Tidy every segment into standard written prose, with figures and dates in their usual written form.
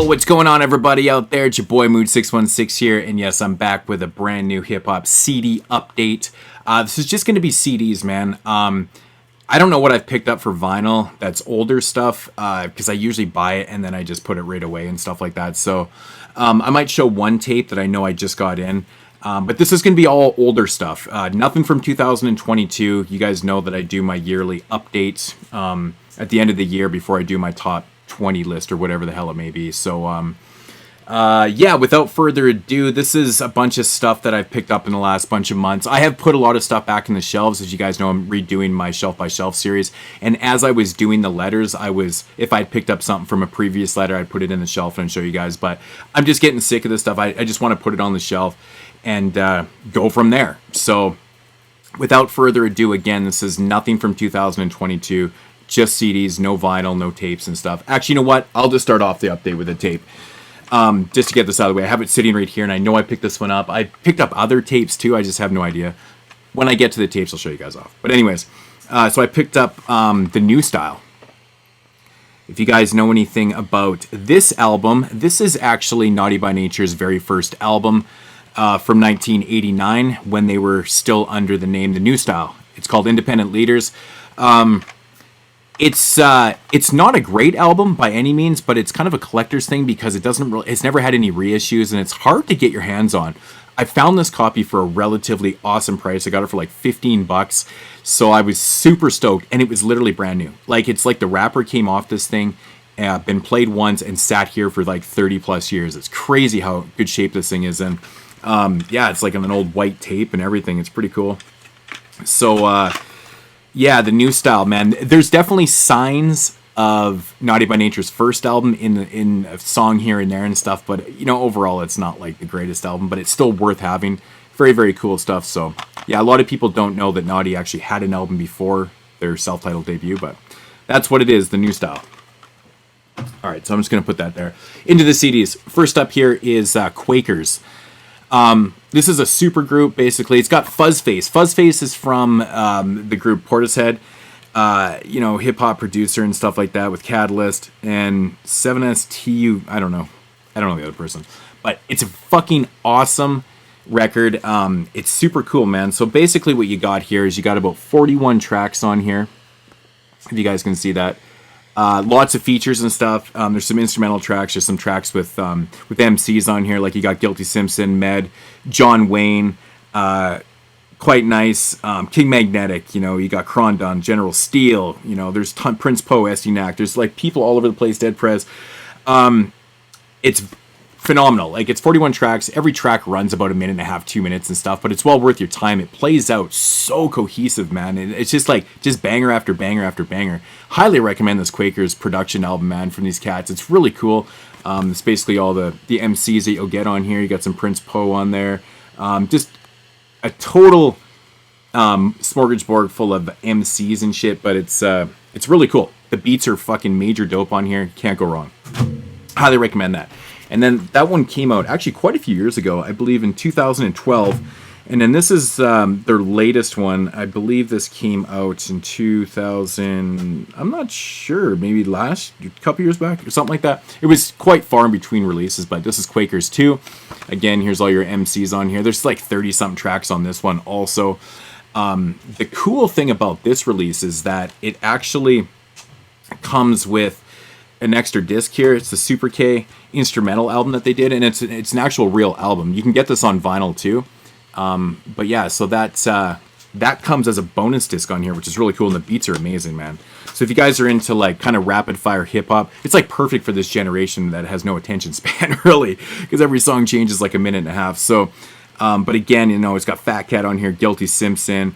What's going on, everybody out there? It's your boy Mood616 here, and yes, I'm back with a brand new hip-hop CD update. This is just going to be CDs, man. I don't know what I've picked up for vinyl that's older stuff, because I usually buy it and then I just put it right away and stuff like that. So I might show one tape that I know I just got in, but this is going to be all older stuff. Nothing from 2022. You guys know that I do my yearly update at the end of the year before I do my top 20 list or whatever the hell it may be. So yeah, without further ado, this is a bunch of stuff that I've picked up in the last bunch of months. I have put a lot of stuff back in the shelves. As you guys know, I'm redoing my shelf by shelf series, and as I was doing the letters, if I'd picked up something from a previous letter, I'd put it in the shelf and show you guys. But I'm just getting sick of this stuff. I just want to put it on the shelf and go from there. So without further ado, again, this is nothing from 2022. Just CDs, no vinyl, no tapes and stuff. Actually, you know what? I'll just start off the update with a tape. Just to get this out of the way. I have it sitting right here, and I know I picked this one up. I picked up other tapes, too. I just have no idea. When I get to the tapes, I'll show you guys off. But anyways, so I picked up the New Style. If you guys know anything about this album, this is actually Naughty by Nature's very first album from 1989, when they were still under the name The New Style. It's called Independent Leaders. It's not a great album by any means, but it's kind of a collector's thing because it's never had any reissues, and it's hard to get your hands on. I found this copy for a relatively awesome price. I got it for like $15, so I was super stoked, and it was literally brand new. Like, it's like the wrapper came off this thing, been played once, and sat here for like 30 plus years. It's crazy how good shape this thing is in. Yeah, it's like on an old white tape and everything. It's pretty cool. So, yeah, The New Style, man. There's definitely signs of Naughty by Nature's first album in a song here and there and stuff, but you know, overall, it's not like the greatest album, but it's still worth having. Very, very cool stuff. So, yeah, a lot of people don't know that Naughty actually had an album before their self-titled debut, but that's what it is, The New Style. All right, so I'm just gonna put that there. Into the CDs. First up here is Quakers. This is a super group, basically. It's got Fuzzface. Fuzzface is from the group Portishead, you know, hip-hop producer and stuff like that with Catalyst, and 7STU, I don't know the other person. But it's a fucking awesome record. It's super cool, man. So basically what you got here is you got about 41 tracks on here, if you guys can see that. Lots of features and stuff. There's some instrumental tracks. There's some tracks with MCs on here, like you got Guilty Simpson, Med, John Wayne, Quite Nice, King Magnetic. You know, you got Krondon, General Steel. You know, there's Prince Poe, SD Knack. There's like people all over the place. Dead Prez. It's phenomenal. Like, it's 41 tracks. Every track runs about 1.5 2 minutes and stuff, but it's well worth your time. It plays out so cohesive, man. It's just banger after banger after banger. Highly recommend this Quakers production album, man, from these cats. It's really cool. It's basically all the MCs that you'll get on here. You got some Prince Poe on there. Just a total smorgasbord full of MCs and shit, but it's really cool. The beats are fucking major dope on here. Can't go wrong. Highly recommend that. And then that one came out actually quite a few years ago, I believe in 2012. And then this is their latest one. I believe this came out in 2000. I'm not sure, maybe a couple years back or something like that. It was quite far in between releases, but this is Quakers 2. Again, here's all your MCs on here. There's like 30-something tracks on this one also. The cool thing about this release is that it actually comes with an extra disc here. It's the Super K instrumental album that they did, and it's an actual real album. You can get this on vinyl too. But yeah, so that comes as a bonus disc on here, which is really cool, and the beats are amazing, man. So if you guys are into like kind of rapid fire hip hop, it's like perfect for this generation that has no attention span really, because every song changes like 1.5 minutes. So but again, you know, it's got Fat Cat on here, Guilty Simpson,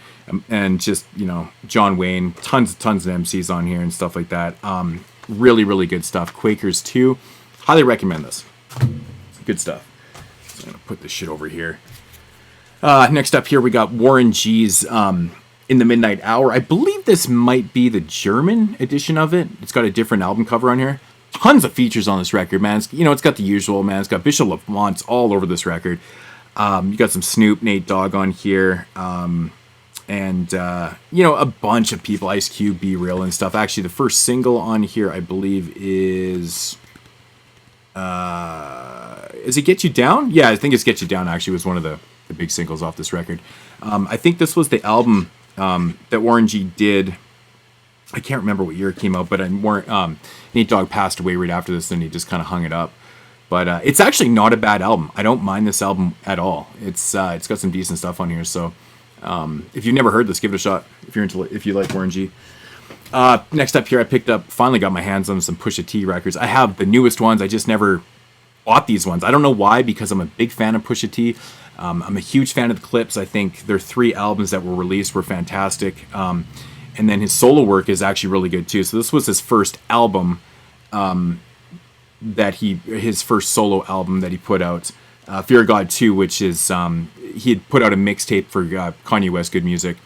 and just, you know, John Wayne, tons of MCs on here and stuff like that. Really, really good stuff. Quakers 2. Highly recommend this. Good stuff. I'm gonna put this shit over here. Next up here, we got Warren G's In the Midnight Hour. I believe this might be the German edition of it. It's got a different album cover on here. Tons of features on this record, man. It's got the usual, man. It's got Bishop Lamont's all over this record. You got some Snoop, Nate Dogg on here. And a bunch of people, Ice Cube, Be Real and stuff. Actually, the first single on here, I believe, is it Get You Down? Yeah, I think it's Get You Down, actually, was one of the big singles off this record. I think this was the album that Warren G did. I can't remember what year it came out, but Nate Dogg passed away right after this, and he just kind of hung it up. But it's actually not a bad album. I don't mind this album at all. It's got some decent stuff on here, so if you've never heard this, give it a shot if you like Warren G. Next up here, I finally got my hands on some Pusha T records. I have the newest ones. I just never bought these ones. I don't know why, because I'm a big fan of Pusha T. I'm a huge fan of the clips. I think their 3 albums that were released were fantastic. And then his solo work is actually really good too. So this was his first album, his first solo album that he put out, Fear of God 2, which is, he had put out a mixtape for Kanye West Good Music,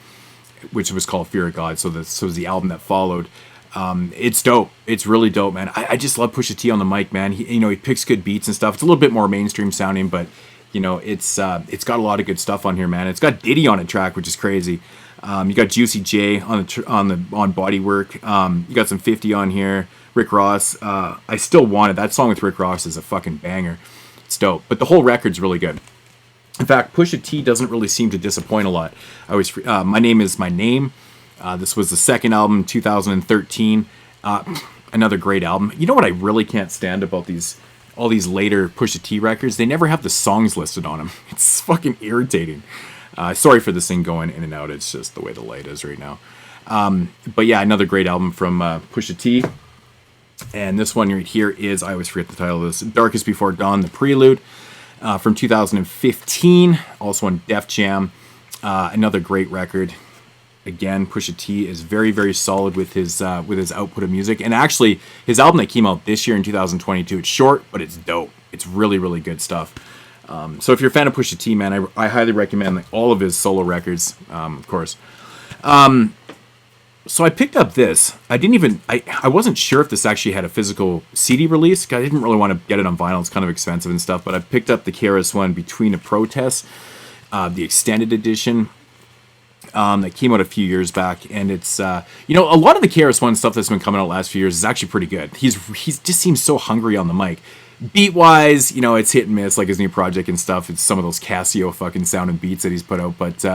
which was called Fear of God. So this was the album that followed. It's dope. It's really dope, man. I just love Pusha T on the mic, man. He picks good beats and stuff. It's a little bit more mainstream sounding, but it's got a lot of good stuff on here, man. It's got Diddy on a track, which is crazy. You got Juicy J on Bodywork. You got some 50 on here. Rick Ross. I Still Want It. That song with Rick Ross is a fucking banger. It's dope. But the whole record's really good. In fact, Pusha T doesn't really seem to disappoint a lot. My Name Is My Name. This was the second album, 2013. Another great album. You know what I really can't stand about all these later Pusha T records? They never have the songs listed on them. It's fucking irritating. Sorry for this thing going in and out. It's just the way the light is right now. But yeah, another great album from Pusha T. And this one right here is, I always forget the title of this, Darkest Before Dawn, The Prelude, from 2015. Also on Def Jam. Another great record. Again, Pusha T is very, very solid with his output of music. And actually, his album that came out this year in 2022, it's short, but it's dope. It's really, really good stuff. So if you're a fan of Pusha T, man, I highly recommend all of his solo records, of course. So I picked up this. I wasn't sure if this actually had a physical CD release. I didn't really want to get it on vinyl. It's kind of expensive and stuff. But I picked up the KRS One Between the Protests, the extended edition. That came out a few years back, and it's a lot of the KRS One stuff that's been coming out the last few years is actually pretty good. He's just seems so hungry on the mic. Beat wise, it's hit and miss, like his new project and stuff. It's some of those Casio fucking sounding beats that he's put out, but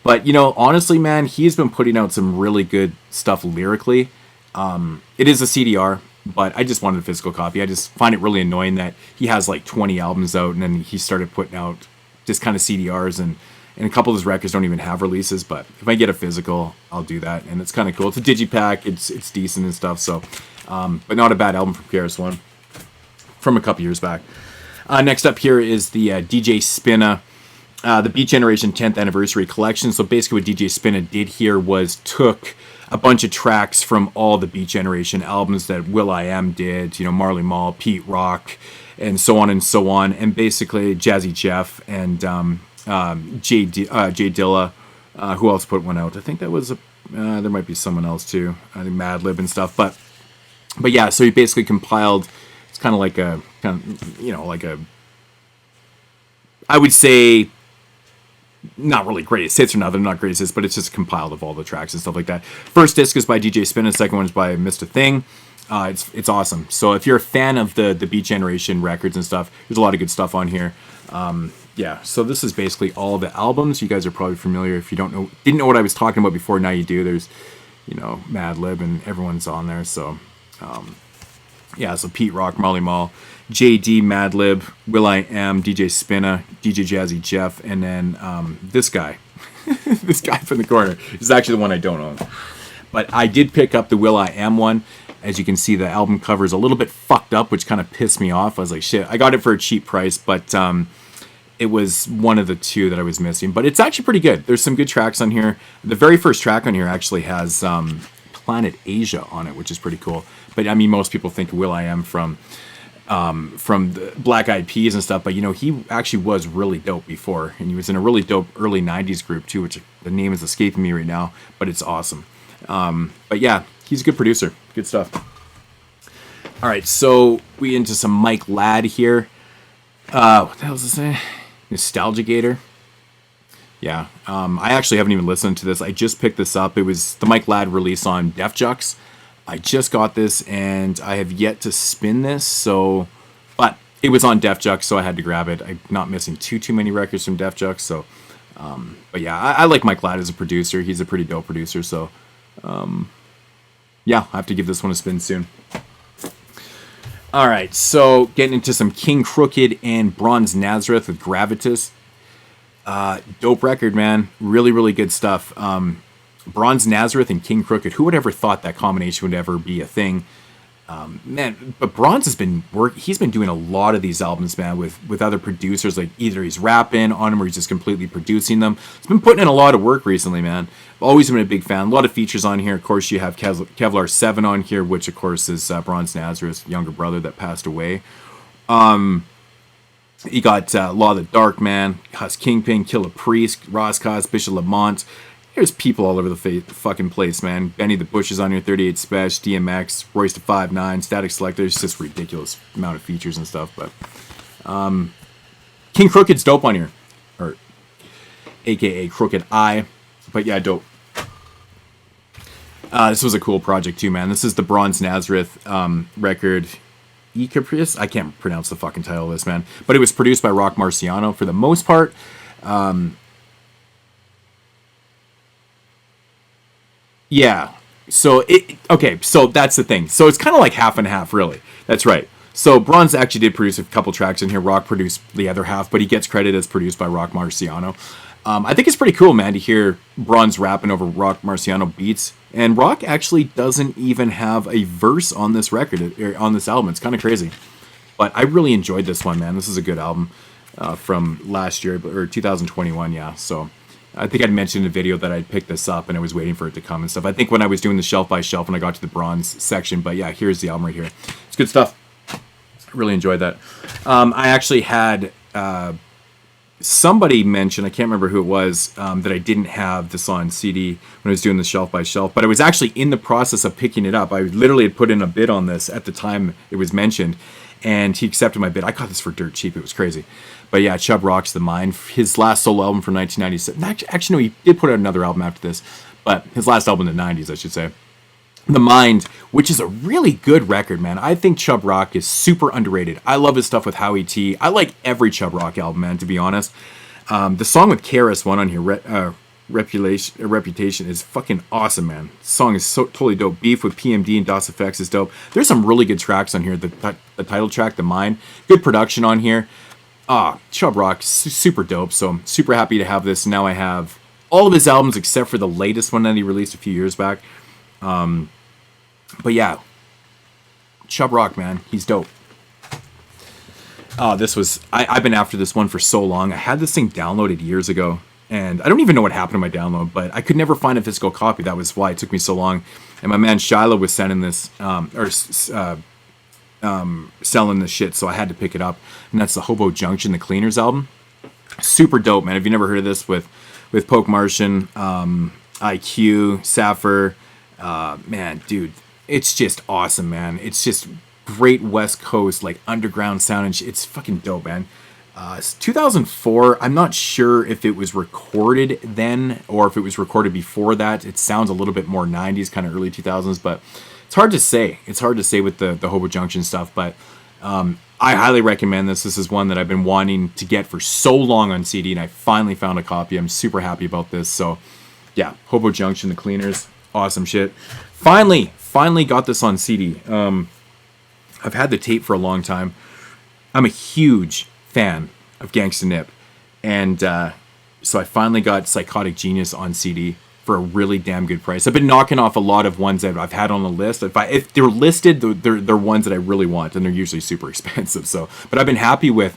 honestly, man, he's been putting out some really good stuff lyrically. It is a CDR, but I just wanted a physical copy. I just find it really annoying that he has like 20 albums out, and then he started putting out just kind of CDRs, and a couple of his records don't even have releases. But if I get a physical, I'll do that, and it's kind of cool. It's a digipack. It's decent and stuff. So, but not a bad album from KRS One from a couple years back. Next up here is the DJ Spinna, the Beat Generation 10th Anniversary Collection. So basically what DJ Spinna did here was took a bunch of tracks from all the Beat Generation albums that Will.i.am did, Marley Marl, Pete Rock, and so on and so on. And basically Jazzy Jeff and Jay Dilla, who else put one out? I think that was there might be someone else too. I think Madlib and stuff. But yeah, so he basically compiled. It's kind of like I would say, not really greatest hits or nothing, not greatest hits, but it's just compiled of all the tracks and stuff like that. First disc is by DJ Spinna, second one is by Mr. Thing. It's awesome. So if you're a fan of the Beat Generation records and stuff, there's a lot of good stuff on here. Yeah, so this is basically all the albums. You guys are probably familiar. If you didn't know what I was talking about before, now you do. There's, Madlib and everyone's on there. So, yeah, so Pete Rock, Marley Marl, JD, Madlib, Will.i.am, DJ Spinna, DJ Jazzy Jeff, and then this guy. This guy from the corner. This is actually the one I don't own. But I did pick up the Will.i.am one. As you can see, the album cover is a little bit fucked up, which kind of pissed me off. I was like, shit, I got it for a cheap price, but it was one of the two that I was missing. But it's actually pretty good. There's some good tracks on here. The very first track on here actually has Planet Asia on it, which is pretty cool. But I mean, most people think Will.i.am from from the Black Eyed Peas and stuff, but you know, he actually was really dope before, and he was in a really dope early 90s group too, which the name is escaping me right now, but it's awesome. But yeah, he's a good producer. Good stuff. All right, so we into some Mike Ladd here. What the hell is this? Nostalgia Gator. Yeah, I actually haven't even listened to this. I just picked this up. It was the Mike Ladd release on Def Jux. I just got this, and I have yet to spin this, so... But it was on Def Jux, so I had to grab it. I'm not missing too many records from Def Jux, so... but yeah, I like Mike Ladd as a producer. He's a pretty dope producer, so... yeah, I have to give this one a spin soon. Alright, so getting into some King Crooked and Bronze Nazareth with Gravitas. Dope record, man. Really, really good stuff. Bronze Nazareth and King Crooked. Who would ever thought that combination would ever be a thing? Man, but Bronze has been he's been doing a lot of these albums, man, with other producers. Like either he's rapping on them or he's just completely producing them. He's been putting in a lot of work recently, man. I've always been a big fan. A lot of features on here. Of course, you have Kevlar 7 on here, which of course is Bronze Nazareth's younger brother that passed away. You got Law of the Dark, man, Hus Kingpin, Killer Priest, Roscos, Bishop Lamont. There's people all over the fucking place, man. Benny the Bush is on here, 38 Special, DMX, Royce the 5'9", Static Selector. It's just ridiculous amount of features and stuff. But King Crooked's dope on here, or AKA Crooked Eye. But yeah, dope. This was a cool project too, man. This is the Bronze Nazareth record. Caprice? I can't pronounce the fucking title of this, man. But it was produced by Rock Marciano for the most part. Yeah. So so that's the thing. So it's kind of like half and half, really. That's right. So Bronze actually did produce a couple tracks in here. Rock produced the other half, but he gets credit as produced by Rock Marciano. I think it's pretty cool, man, to hear Bronze rapping over Rock Marciano beats. And Rock actually doesn't even have a verse on this record, on this album. It's kind of crazy. But I really enjoyed this one, man. This is a good album from last year, or 2021, yeah. So I think I'd mentioned in a video that I'd picked this up and I was waiting for it to come and stuff. I think when I was doing the shelf by shelf when I got to the Bronze section. But yeah, here's the album right here. It's good stuff. Really enjoyed that. I actually had... somebody mentioned, I can't remember who it was, that I didn't have this on CD when I was doing the shelf by shelf, but I was actually in the process of picking it up. I literally had put in a bid on this at the time it was mentioned, and he accepted my bid. I got this for dirt cheap. It was crazy. But yeah, Chubb Rock's The Mind, his last solo album from 1997. Actually, no, he did put out another album after this, but his last album in the 90s, I should say. The Mind, which is a really good record, man. I think Chubb Rock is super underrated. I love his stuff with Howie T. I like every Chubb Rock album, man, to be honest. The song with KRS One on here, Reputation, is fucking awesome, man. The song is so totally dope. Beef with PMD and DOS Effects is dope. There's some really good tracks on here. The title track, The Mind, good production on here. Chubb Rock, super dope. So I'm super happy to have this. Now I have all of his albums except for the latest one that he released a few years back. But yeah, Chubb Rock, man, he's dope. This was, I've been after this one for so long. I had this thing downloaded years ago, and I don't even know what happened to my download, but I could never find a physical copy. That was why it took me so long. And my man Shiloh was sending this, selling this shit, so I had to pick it up. And that's the Hobo Junction, the Cleaners album. Super dope, man. Have you never heard of this with Poke Martian, IQ, Sapphire? Man, dude, it's just awesome, man. It's just great West Coast, like, underground sound, and it's fucking dope, man. It's 2004. I'm not sure if it was recorded then or if it was recorded before that. It sounds a little bit more 90s, kind of early 2000s, but it's hard to say. It's hard to say with the Hobo Junction stuff, but I highly recommend this. This is one that I've been wanting to get for so long on CD, and I finally found a copy. I'm super happy about this. So, yeah, Hobo Junction, the Cleaners, awesome shit. Finally got this on CD. I've had the tape for a long time. I'm a huge fan of Gangsta Nip, and so I finally got Psychotic Genius on CD for a really damn good price. I've been knocking off a lot of ones that I've had on the list. If they're listed, they're ones that I really want, and they're usually super expensive. So, but I've been happy with,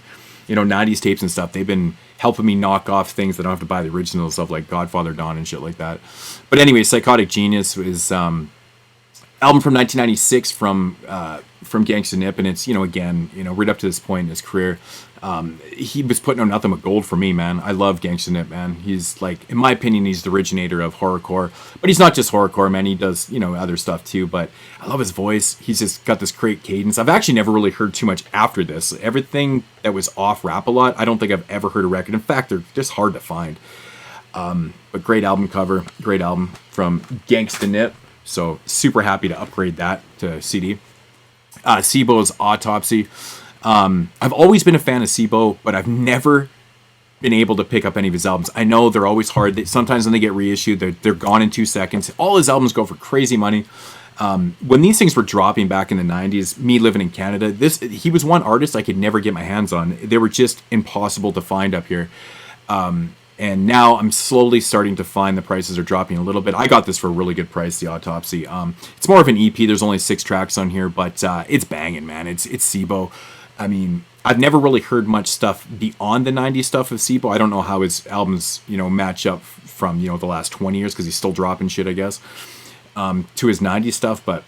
90s tapes and stuff. They've been helping me knock off things that I don't have to buy the original stuff, like Godfather Dawn and shit like that. But anyway, Psychotic Genius is album from 1996 from Gangsta Nip, and it's, again, right up to this point in his career, he was putting out nothing but gold for me, man. I love Gangsta Nip, man. He's like, in my opinion, he's the originator of horrorcore, but he's not just horrorcore, man. He does, other stuff too, but I love his voice. He's just got this great cadence. I've actually never really heard too much after this. Everything that was off Rap a Lot, I don't think I've ever heard a record. In fact, they're just hard to find. But great album cover, great album from Gangsta Nip. So super happy to upgrade that to CD. Sibo's Autopsy. I've always been a fan of Sibo, but I've never been able to pick up any of his albums. I know they're always hard. Sometimes when they get reissued, they're gone in 2 seconds. All his albums go for crazy money. When these things were dropping back in the 90s, me living in Canada, he was one artist I could never get my hands on. They were just impossible to find up here. And now I'm slowly starting to find the prices are dropping a little bit. I got this for a really good price, the Autopsy. It's more of an EP. There's only 6 tracks on here, but it's banging, man. It's Sibo. I mean, I've never really heard much stuff beyond the 90s stuff of Sibo. I don't know how his albums, match up from, the last 20 years, because he's still dropping shit, I guess, to his 90s stuff. But,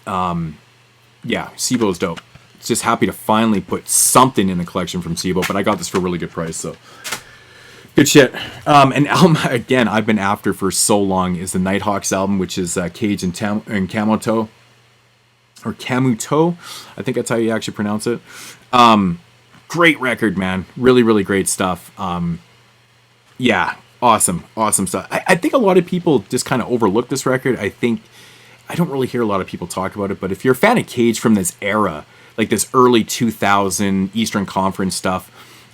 yeah, Sibo's dope. Just happy to finally put something in the collection from Sibo, but I got this for a really good price, so... Good shit. An album, again, I've been after for so long is the Nighthawks album, which is Cage and Camuto. Or Camuto. I think that's how you actually pronounce it. Great record, man. Really, really great stuff. Yeah, awesome stuff. I think a lot of people just kind of overlook this record. I don't really hear a lot of people talk about it, but if you're a fan of Cage from this era, like this early 2000 Eastern Conference stuff,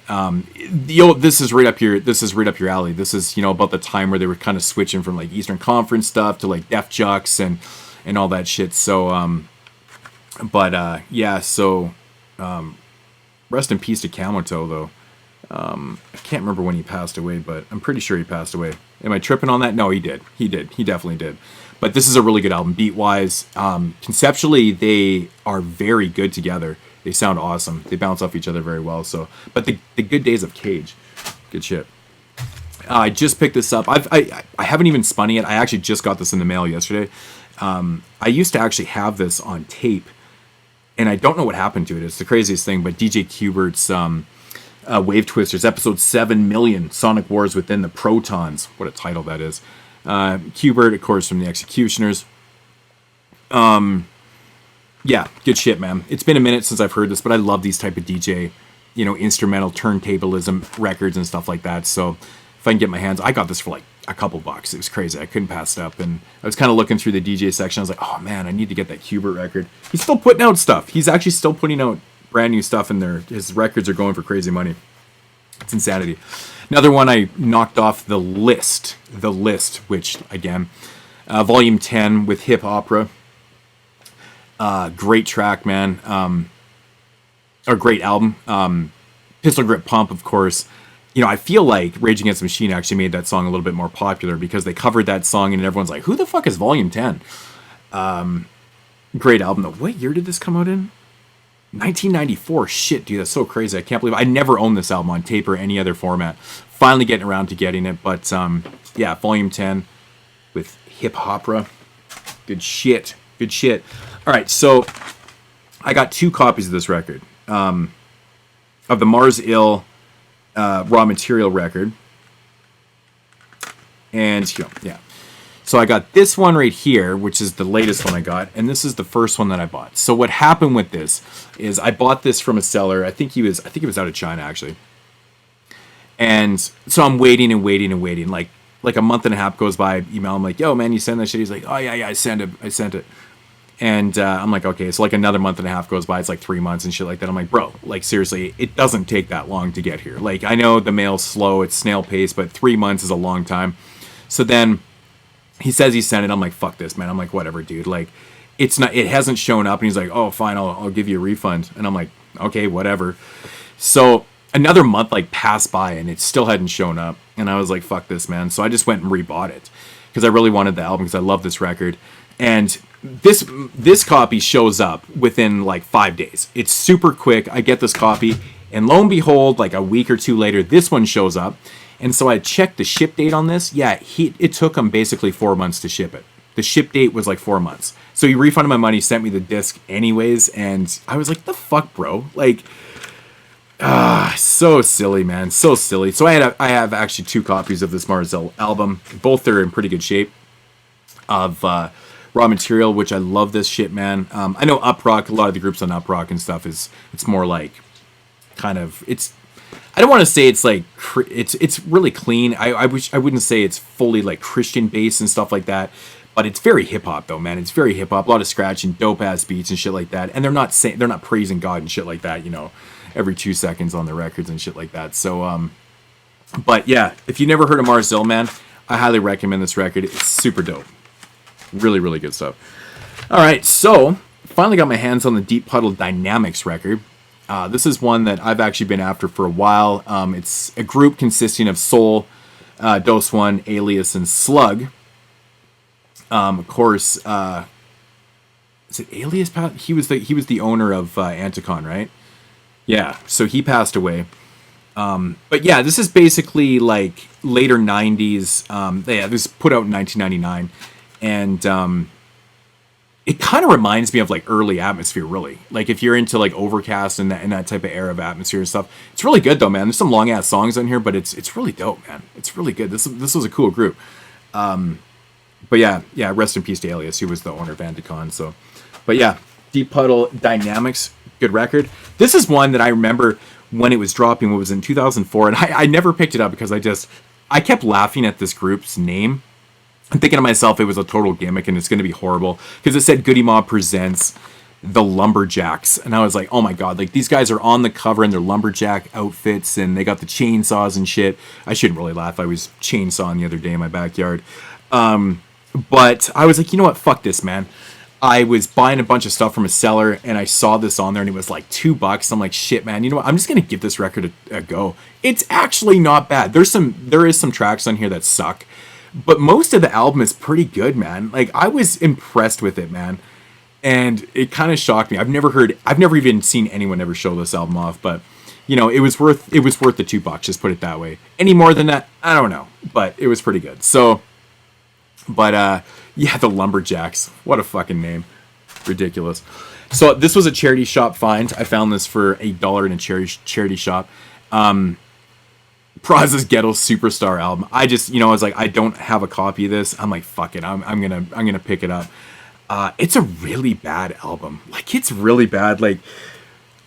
this is right up your alley. This is, about the time where they were kind of switching from like Eastern Conference stuff to like Def Jux and all that shit. So, rest in peace to Camuto, though. I can't remember when he passed away, but I'm pretty sure he passed away. Am I tripping on that? No, he did. He definitely did. But this is a really good album, beat-wise. Conceptually, they are very good together. They sound awesome. They bounce off each other very well. So, but the good days of Cage, good shit. I just picked this up. I haven't even spun it yet. I actually just got this in the mail yesterday. I used to actually have this on tape, and I don't know what happened to it. It's the craziest thing. But DJ Q*bert's Wave Twisters, episode 7 million, Sonic Wars Within the Protons. What a title that is. Q*bert, of course, from the Executioners. Yeah, good shit, man. It's been a minute since I've heard this, but I love these type of DJ, instrumental turntablism records and stuff like that. So if I can get my hands, I got this for like a couple bucks. It was crazy. I couldn't pass it up. And I was kind of looking through the DJ section. I was like, oh man, I need to get that Q*bert record. He's still putting out stuff. He's actually still putting out brand new stuff, and his records are going for crazy money. It's insanity. Another one I knocked off the list, which again, volume 10 with Hip Opera. Great track, man. Or great album. Pistol Grip Pump, of course. I feel like Rage Against the Machine actually made that song a little bit more popular because they covered that song and everyone's like, who the fuck is Volume 10? Great album, though. What year did this come out in? 1994. Shit, dude, that's so crazy. I can't believe I never owned this album on tape or any other format. Finally getting around to getting it, but yeah, Volume 10 with Hip Opera. Good shit. All right, so I got 2 copies of this record, of the Mars Ill Raw Material record, and yeah. So I got this one right here, which is the latest one I got, and this is the first one that I bought. So what happened with this is I bought this from a seller. I think he was out of China actually, and so I'm waiting. Like a month and a half goes by. I email him like, yo man, you send that shit? He's like, oh yeah, I sent it. And I'm like, okay, so like another month and a half goes by. It's like 3 months and shit like that. I'm like, bro, like seriously, it doesn't take that long to get here. Like I know the mail's slow, it's snail pace, but 3 months is a long time. So then he says he sent it. I'm like, fuck this, man. I'm like, whatever, dude. Like it hasn't shown up. And he's like, oh, fine, I'll give you a refund. And I'm like, okay, whatever. So another month like passed by and it still hadn't shown up. And I was like, fuck this, man. So I just went and rebought it because I really wanted the album because I love this record. And this copy shows up within like 5 days. It's super quick. I get this copy, and lo and behold, like a week or two later, this one shows up. And so I checked the ship date on this. Yeah, it took him basically 4 months to ship it. The ship date was like 4 months. So he refunded my money, sent me the disc anyways, and I was like, the fuck, bro? Like, so silly, man. So silly. So I have actually 2 copies of this Mars album. Both are in pretty good shape of raw material, which I love this shit, man. I know Uproc, a lot of the groups on Uproc and stuff it's more like kind of, I don't want to say it's like, it's really clean. I wouldn't say it's fully like Christian based and stuff like that. But it's very hip hop though, man. It's very hip hop. A lot of scratching, dope ass beats and shit like that. And they're not praising God and shit like that, you know, every 2 seconds on the records and shit like that. So, but yeah, if you never heard of Mars man, I highly recommend this record. It's super dope. Really, really good stuff. All right, so finally got my hands on the Deep Puddle Dynamics record. This is one that I've actually been after for a while. It's a group consisting of Soul, Dose One, Alias, and Slug. Of course, is it Alias? He was the owner of Anticon, right? Yeah, so he passed away. But yeah, this is basically like later 90s. Yeah, this was put out in 1999, and it kind of reminds me of like early Atmosphere, really. Like if you're into like Overcast and that type of era of Atmosphere and stuff, it's really good though, man. There's some long ass songs on here, but it's really dope, man. It's really good. This was a cool group. But yeah, rest in peace to Alias, who was the owner of Anticon. So, but yeah, Deep Puddle Dynamics, good record. This is one that I remember when it was dropping. It was in 2004, and I never picked it up because I kept laughing at this group's name. I'm thinking to myself, it was a total gimmick and it's going to be horrible because it said Goody Mob presents the Lumberjacks, and I was like, oh my god, like these guys are on the cover in their lumberjack outfits and they got the chainsaws and shit. I shouldn't really laugh. I was chainsawing the other day in my backyard. But I was like, you know what? Fuck this, man. I was buying a bunch of stuff from a seller and I saw this on there and it was like $2. I'm like, shit, man, you know what? I'm just going to give this record a go. It's actually not bad. There is some tracks on here that suck, but most of the album is pretty good, man. Like I was impressed with it, man. And it kind of shocked me. I've never even seen anyone ever show this album off, but you know, it was worth the $2, just put it that way. Any more than that, I don't know, but it was pretty good. So, but yeah, the Lumberjacks. What a fucking name. Ridiculous. So this was a charity shop find. I found this for $1 in a charity shop. Praz's Ghetto Superstar album. I just, you know, I was like, I don't have a copy of this. I'm like, fuck it. I'm gonna pick it up. It's a really bad album. Like, it's really bad. Like,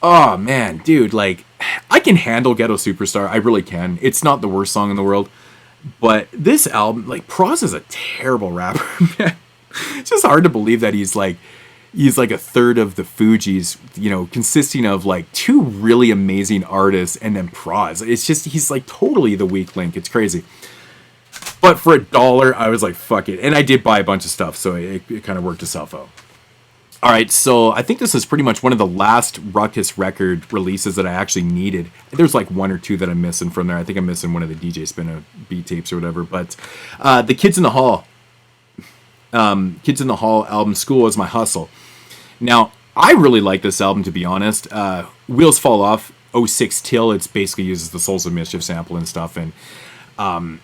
oh man, dude, like, I can handle Ghetto Superstar. I really can. It's not the worst song in the world. But this album, like, Praz is a terrible rapper, man. It's just hard to believe that he's like a third of the Fugees, you know, consisting of like 2 really amazing artists and then Praz. It's just, he's like totally the weak link. It's crazy. But for $1, I was like, fuck it. And I did buy a bunch of stuff, so it kind of worked itself out. All right, so I think this is pretty much one of the last Ruckus record releases that I actually needed. There's like 1 or 2 that I'm missing from there. I think I'm missing one of the DJ Spinna beat tapes or whatever. But the Kids in the Hall album, School Was My Hustle. Now, I really like this album, to be honest. Wheels Fall Off, 06 Till, it's basically uses the Souls of Mischief sample and stuff. And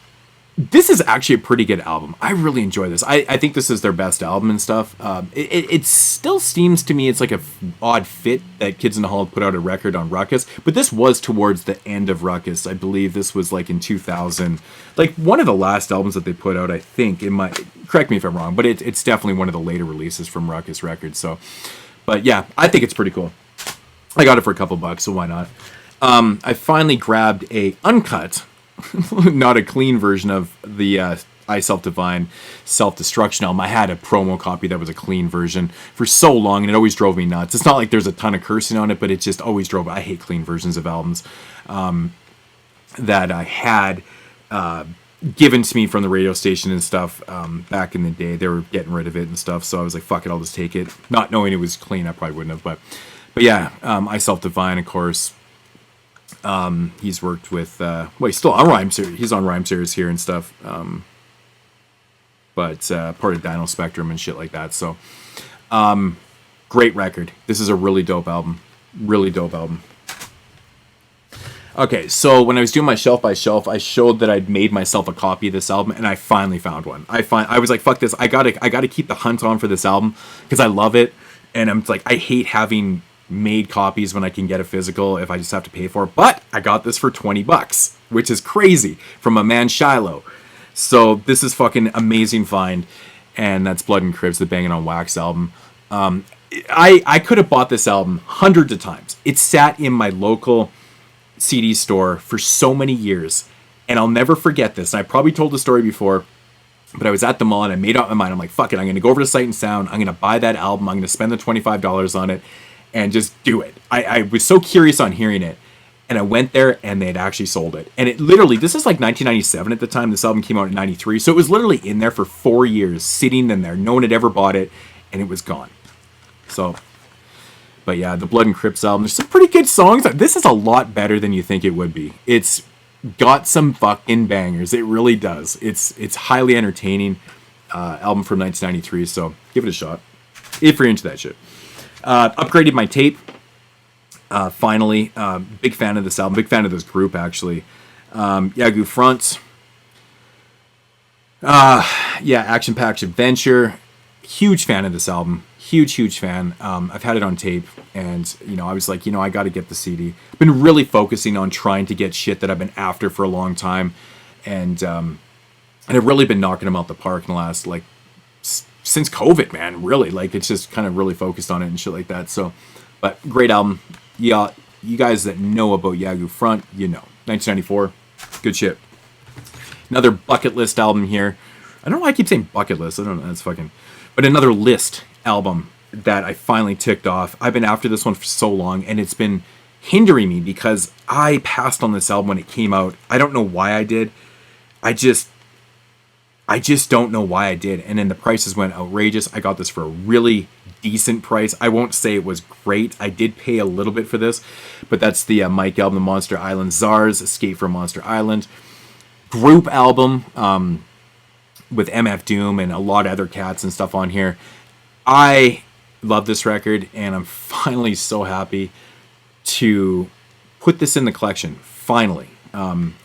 this is actually a pretty good album. I really enjoy this. I think this is their best album and stuff. It still seems to me it's like a odd fit that Kids in the Hall put out a record on Ruckus, but this was towards the end of Ruckus. I believe this was like in 2000, like one of the last albums that they put out, I think. Correct me if I'm wrong, but it's definitely one of the later releases from Ruckus Records. So, but yeah, I think it's pretty cool. I got it for a couple bucks, so why not? I finally grabbed a uncut, not a clean version of the I Self-Divine Self-Destruction album. I had a promo copy that was a clean version for so long, and it always drove me nuts. It's not like there's a ton of cursing on it, but it just always drove. I hate clean versions of albums that I had given to me from the radio station and stuff back in the day. They were getting rid of it and stuff, so I was like, fuck it, I'll just take it. Not knowing it was clean, I probably wouldn't have, but yeah, I Self-Divine, of course. He's worked with he's still on Rhyme Series. He's on Rhyme Series here and stuff. But part of Dino Spectrum and shit like that. So great record. This is a really dope album. Really dope album. Okay, so when I was doing my shelf by shelf, I showed that I'd made myself a copy of this album, and I finally found one. I was like, fuck this, I gotta keep the hunt on for this album because I love it, and I'm like, I hate having made copies when I can get a physical if I just have to pay for it. But I got this for $20, which is crazy from my man Shiloh. So this is fucking amazing find, and that's Blood and Crips, the Bangin' on Wax album. I could have bought this album hundreds of times. It sat in my local CD store for so many years, and I'll never forget this. And I probably told the story before, but I was at the mall and I made up my mind. I'm like, fuck it, I'm going to go over to Sight and Sound. I'm going to buy that album. I'm going to spend the $25 on it and just do it. I was so curious on hearing it, and I went there and they had actually sold it. And it literally, this is like 1997 at the time. This album came out in 93. So it was literally in there for 4 years, sitting in there. No one had ever bought it, and it was gone. So, but yeah, the Blood and Crips album, there's some pretty good songs. This is a lot better than you think it would be. It's got some fucking bangers. It really does. It's highly entertaining. Album from 1993, so give it a shot if you're into that shit. Upgraded my tape. Finally, big fan of this album. Big fan of this group, actually. Yagoo Front. Action Packed Adventure. Huge fan of this album. Huge fan. I've had it on tape, and I was like, I got to get the CD. I've been really focusing on trying to get shit that I've been after for a long time, and I've really been knocking them out the park in the last since COVID, man. Really, it's just kind of really focused on it and shit like that. So, but great album. Yeah, you guys that know about Yagoo Front, 1994, good shit. Another bucket list album here. I don't know why I keep saying bucket list. I don't know. That's fucking. But another list album that I finally ticked off. I've been after this one for so long, and it's been hindering me because I passed on this album when it came out. I don't know why I did. I just don't know why I did. And then the prices went outrageous. I got this for a really decent price. I won't say it was great. I did pay a little bit for this, but that's the Mike album, the Monster Island Czars, Escape from Monster Island. Group album with MF Doom and a lot of other cats and stuff on here. I love this record, and I'm finally so happy to put this in the collection. Finally.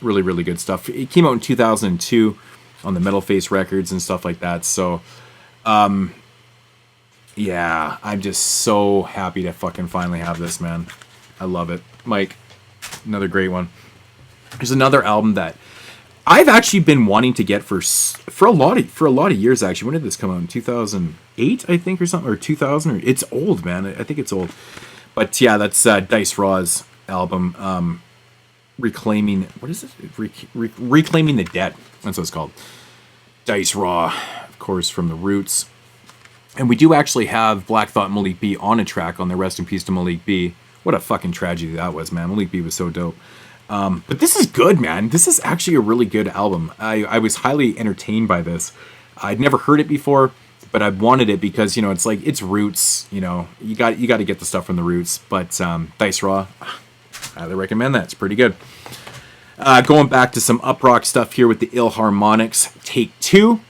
Really, really good stuff. It came out in 2002 on the Metal Face Records and stuff like that. So, yeah, I'm just so happy to fucking finally have this, man. I love it. Mike, another great one. There's another album that I've actually been wanting to get for a lot of years, actually. When did this come out? In 2008, I think, or something, or 2000. It's old, man. I think it's old. But yeah, that's Dice Raw's album, Reclaiming. What is it? Reclaiming the Dead. That's what it's called. Dice Raw, of course, from the Roots. And we do actually have Black Thought and Malik B on a track on the Rest in Peace to Malik B. What a fucking tragedy that was, man. Malik B was so dope. But this is good, man. This is actually a really good album. I was highly entertained by this. I'd never heard it before, but I wanted it because, it's Roots. You got to get the stuff from the Roots. But Dice Raw, I highly recommend that. It's pretty good. Going back to some Uproc stuff here with the Ill Harmonics, Take 2.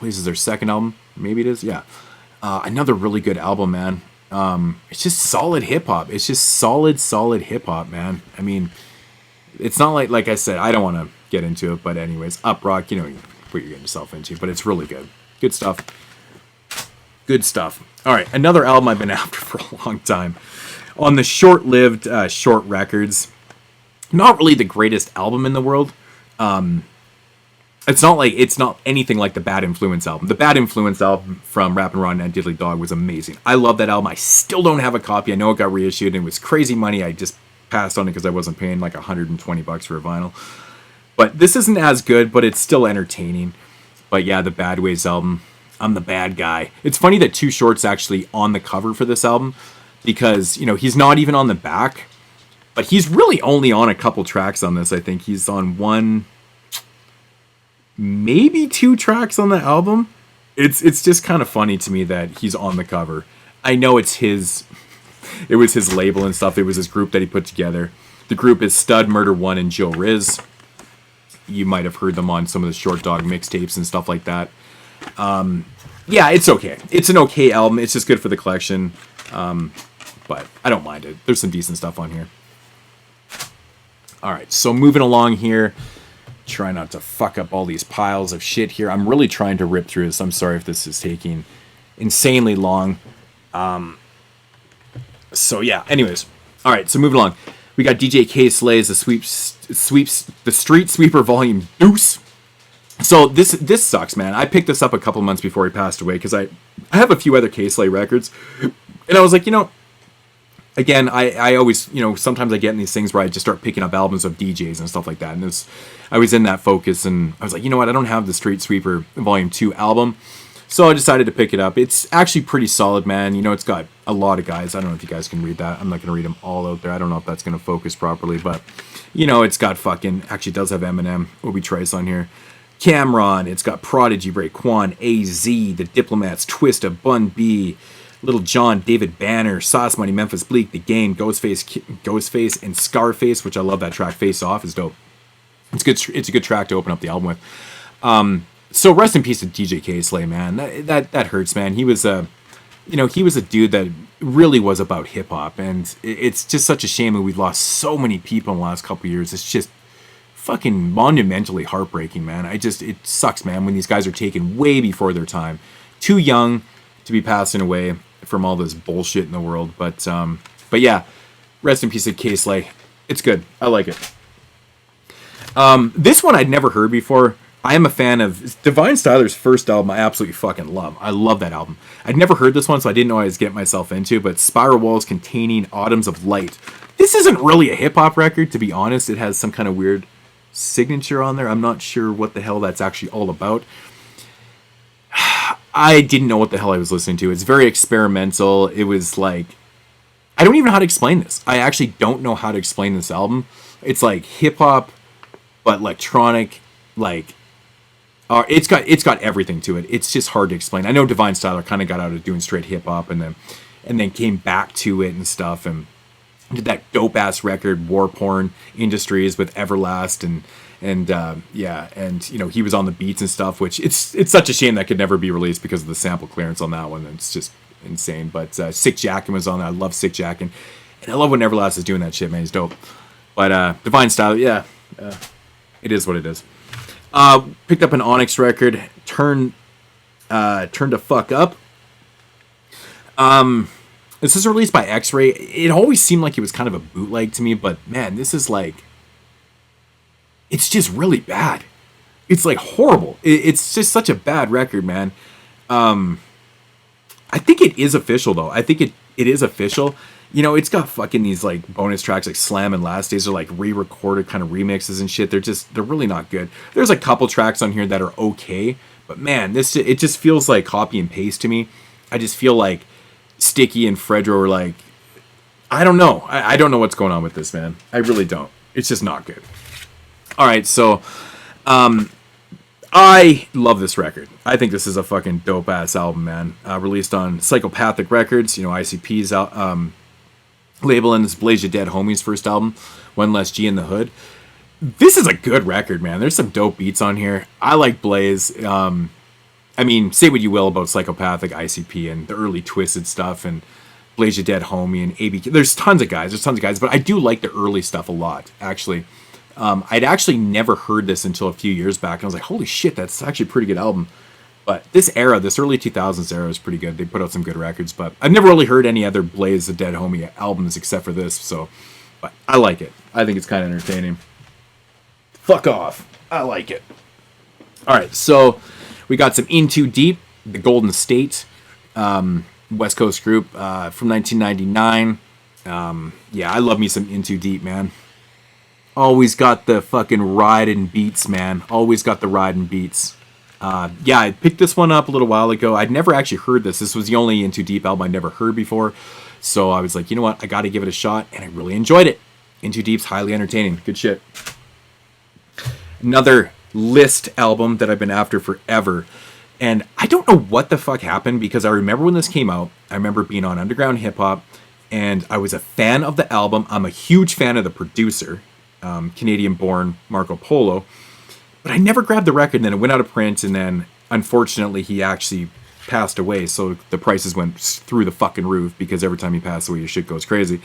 This is their second album. Maybe it is. Yeah. Another really good album, man. It's just solid hip-hop. It's just solid hip-hop, man. I mean, it's not like I said, I don't want to get into it, but anyways, Uproc, what you're getting yourself into, but it's really good. Good stuff. Good stuff. All right, another album I've been after for a long time. On the short-lived Short Records. Not really the greatest album in the world. It's not anything like the Bad Influence album. The Bad Influence album from Rappin' and Diddly Dog was amazing. I love that album. I still don't have a copy. I know it got reissued and it was crazy money. I just passed on it because I wasn't paying like $120 for a vinyl. But this isn't as good, but it's still entertaining. But yeah, the Bad Ways album. I'm the bad guy. It's funny that Too Short's actually on the cover for this album because, he's not even on the back. But he's really only on a couple tracks on this, I think. He's on one, maybe 2 tracks on the album. It's just kind of funny to me that he's on the cover. I know it was his label and stuff. It was his group that he put together. The group is Stud, Murder One, and Joe Riz. You might have heard them on some of the Short Dog mixtapes and stuff like that. Yeah, it's okay. It's an okay album. It's just good for the collection. But I don't mind it. There's some decent stuff on here. All right, so moving along here. Try not to fuck up all these piles of shit here. I'm really trying to rip through this. I'm sorry if this is taking insanely long. So yeah, anyways. All right, so moving along. We got DJ K Slays, the Street Sweeper Volume Deuce. So this sucks, man. I picked this up a couple months before he passed away because I have a few other K Slay records. And I was like, again, I always, sometimes I get in these things where I just start picking up albums of DJs and stuff like that. And I was in that focus, and I was like, you know what? I don't have the Street Sweeper Volume 2 album. So I decided to pick it up. It's actually pretty solid, man. It's got a lot of guys. I don't know if you guys can read that. I'm not going to read them all out there. I don't know if that's going to focus properly. But, it's got actually does have Eminem, Obi Trice on here. Cameron. It's got Prodigy, Raekwon, AZ, The Diplomats, Twista, Bun B, Little John, David Banner, Sauce Money, Memphis Bleak, The Game, Ghostface, and Scarface, which I love that track. Face Off is dope. It's good. It's a good track to open up the album with. So rest in peace to DJ K Slay, man. That hurts, man. He was a dude that really was about hip hop, and it's just such a shame that we've lost so many people in the last couple of years. It's just fucking monumentally heartbreaking, man. It sucks, man, when these guys are taken way before their time, too young to be passing away from all this bullshit in the world. But yeah, rest in peace to K Slay. It's good. I like it. This one I'd never heard before. I am a fan of Divine Styler's first album. I absolutely fucking love. I love that album. I'd never heard this one, so I didn't know I was getting myself into. But Spiral Walls Containing Autumns of Light. This isn't really a hip hop record, to be honest. It has some kind of weird signature on there. I'm not sure what the hell that's actually all about. I didn't know what the hell I was listening to. It's very experimental. It was like, I don't even know how to explain this. I actually don't know how to explain this album. It's like hip hop, but electronic, it's got everything to it. It's just hard to explain. I know Divine Styler kind of got out of doing straight hip hop and then came back to it and stuff, and did that dope ass record War Porn Industries with Everlast and he was on the beats and stuff, which it's such a shame that could never be released because of the sample clearance on that one. It's just insane. But Sick Jackin' was on that. I love Sick Jackin', and I love when Everlast is doing that shit, man. He's dope. But Divine Styler, it is what it is. Picked up an Onyx record, Turn to Fuck Up. This is released by X-Ray. It always seemed like it was kind of a bootleg to me, but man, this is it's just really bad. It's horrible. It's just such a bad record, man. I think it is official though. I think it is official. It's got fucking these bonus tracks like Slam and Last Days are re-recorded kind of remixes and shit. They're really not good. There's a couple tracks on here that are okay, but man, it just feels like copy and paste to me. I just feel like Sticky and Fredro are I don't know. I don't know what's going on with this, man. I really don't. It's just not good. All right, so I love this record. I think this is a fucking dope ass album, man. Released on Psychopathic Records, ICP's label, and this Blaze Ya Dead Homies' first album, One Less G in the Hood. This is a good record, man. There's some dope beats on here. I like Blaze. Say what you will about Psychopathic, ICP, and the early Twisted stuff, and Blaze Ya Dead Homie, and ABK. There's tons of guys, but I do like the early stuff a lot, actually. I'd actually never heard this until a few years back, and I was like, holy shit, that's actually a pretty good album. But this early 2000s era is pretty good. They put out some good records, but I've never really heard any other Blaze the Dead Homie albums except for this, but I like it. I think it's kind of entertaining. Fuck off. I like it. Alright, so we got some In Too Deep, the Golden State, West Coast group from 1999. I love me some In Too Deep, man. Always got the fucking riding beats, man. Always got the riding beats. I picked this one up a little while ago. I'd never actually heard this. This was the only In Too Deep album I'd never heard before. So I was like, you know what? I got to give it a shot. And I really enjoyed it. In Too Deep's highly entertaining. Good shit. Another List album that I've been after forever. And I don't know what the fuck happened, because I remember when this came out. I remember being on Underground Hip Hop. And I was a fan of the album. I'm a huge fan of the producer. Canadian-born Marco Polo. But I never grabbed the record, and then it went out of print, and then, unfortunately, he actually passed away, so the prices went through the fucking roof, because every time he passed away, your shit goes crazy.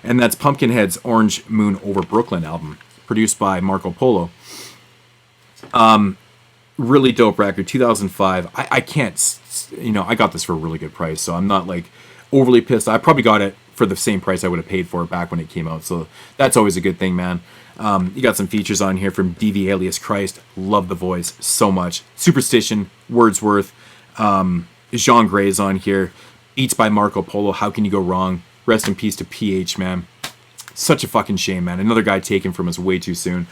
And that's Pumpkinhead's Orange Moon Over Brooklyn album. produced by Marco Polo. Really dope record, 2005. I can't, I got this for a really good price, so I'm not like overly pissed. I probably got it for the same price I would have paid for it back when it came out, so that's always a good thing, man. You got some features on here from DV alias Christ. Love the voice so much. Superstition, Wordsworth, Jean Grey's on here. Beats by Marco Polo. How can you go wrong? Rest in peace to PH, man. Such a fucking shame, man. Another guy taken from us way too soon.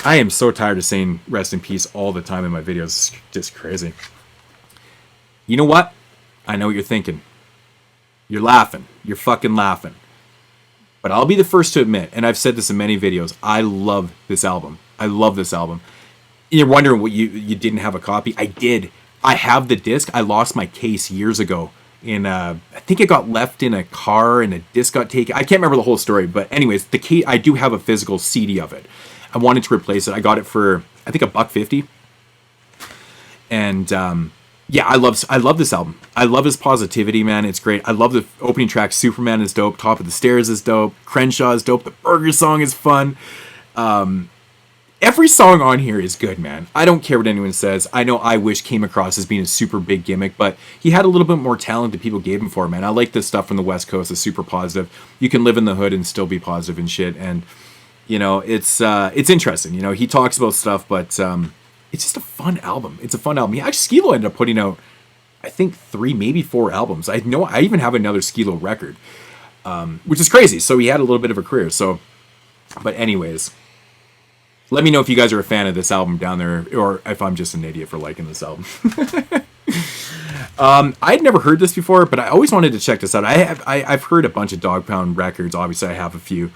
I am so tired of saying rest in peace all the time in my videos. It's just crazy. You know what? I know what you're thinking. You're laughing. You're fucking laughing. But I'll be the first to admit, and I've said this in many videos, I love this album. I love this album. You're wondering what you didn't have a copy? I did. I have the disc. I lost my case years ago. I think it got left in a car and a disc got taken. I can't remember the whole story, but anyways, the case, I do have a physical CD of it. I wanted to replace it. I got it for, I think, $1.50. And yeah, I love this album. I love his positivity, man. It's great. I love the opening track. Superman is dope. Top of the Stairs is dope. Crenshaw is dope. The Burger song is fun. Every song on here is good, man. I don't care what anyone says. I know I Wish came across as being a super big gimmick, but he had a little bit more talent than people gave him for, man. I like this stuff from the West Coast. It's super positive. You can live in the hood and still be positive and shit. And, it's interesting. He talks about stuff, but it's just a fun album. It's a fun album. Skilo ended up putting out, I think, 3, maybe 4 albums. I know I even have another Skilo record, which is crazy. So he had a little bit of a career. So, but anyways, let me know if you guys are a fan of this album down there, or if I'm just an idiot for liking this album. I'd never heard this before, but I always wanted to check this out. I've heard a bunch of Dog Pound records. Obviously, I have a few,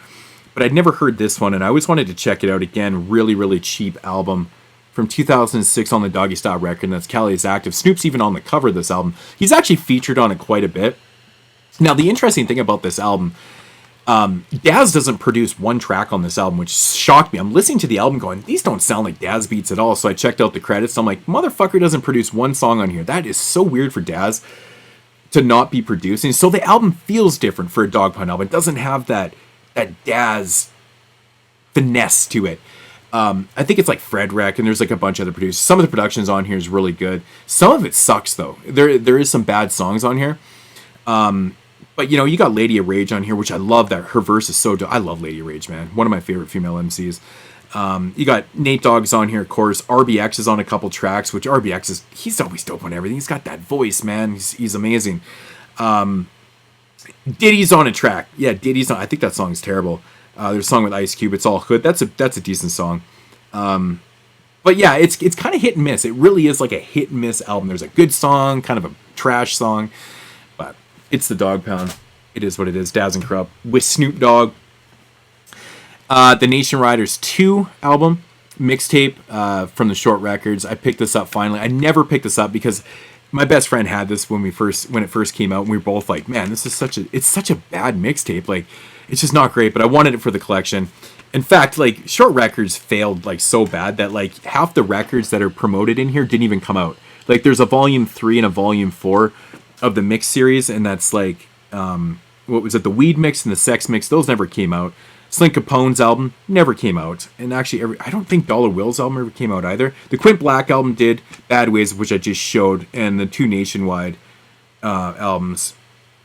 but I'd never heard this one, and I always wanted to check it out again. Really, really cheap album from 2006 on the Doggy Style record, and that's Cali is Active. Snoop's even on the cover of this album. He's actually featured on it quite a bit. Now, the interesting thing about this album, Daz doesn't produce one track on this album, which shocked me. I'm listening to the album going, these don't sound like Daz beats at all. So I checked out the credits. I'm like, motherfucker doesn't produce one song on here. That is so weird for Daz to not be producing. So the album feels different for a Dog Pound album. It doesn't have that Daz finesse to it. I think it's like Fredwreck, and there's like a bunch of other producers. Some of the productions on here is really good. Some of it sucks though. There is some bad songs on here. But you got Lady of Rage on here, which I love. That her verse is so dope. I love Lady of Rage, man. One of my favorite female MCs. You got Nate Dogg's on here, of course. RBX is on a couple tracks, which RBX he's always dope on everything. He's got that voice, man. He's amazing. Diddy's on a track. Yeah, Diddy's on. I think that song is terrible. There's a song with Ice Cube. It's All Hood. That's a decent song. But yeah, it's kind of hit and miss. It really is like a hit and miss album. There's a good song, kind of a trash song. It's the Dog Pound. It is what it is. Daz and Corrupt with Snoop Dogg. The Nation Riders 2 album, mixtape from the Short Records. I picked this up finally. I never picked this up because my best friend had this when it first came out, and we were both like, man, this is such a bad mixtape. Like, it's just not great, but I wanted it for the collection. In fact, like, Short Records failed like so bad that like half the records that are promoted in here didn't even come out. Like, there's a volume 3 and a volume 4 of the mix series, and that's like what was it, the Weed Mix and the Sex Mix. Those never came out. Slink Capone's album never came out, and actually I don't think Dollar Will's album ever came out either. The Quint Black album did. Bad Ways, which I just showed, and the 2 Nationwide albums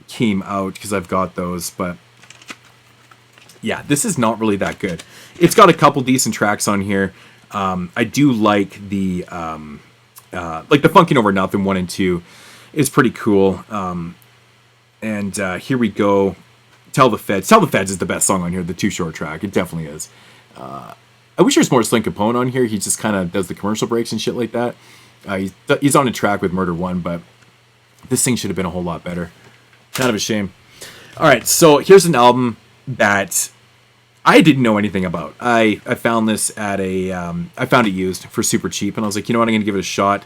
came out because I've got those. But yeah, this is not really that good. It's got a couple decent tracks on here. I do like the Funkin' Over Nothing 1 and 2. Is pretty cool. And here we go. Tell the Feds. Tell the Feds is the best song on here, the Too Short track. It definitely is. I wish there's more Slink Capone on here. He just kind of does the commercial breaks and shit like that. He's on a track with Murder One, but this thing should have been a whole lot better. Kind of a shame. All right, so here's an album that I didn't know anything about. I found this at I found it used for super cheap, and I was like, you know what, I'm going to give it a shot.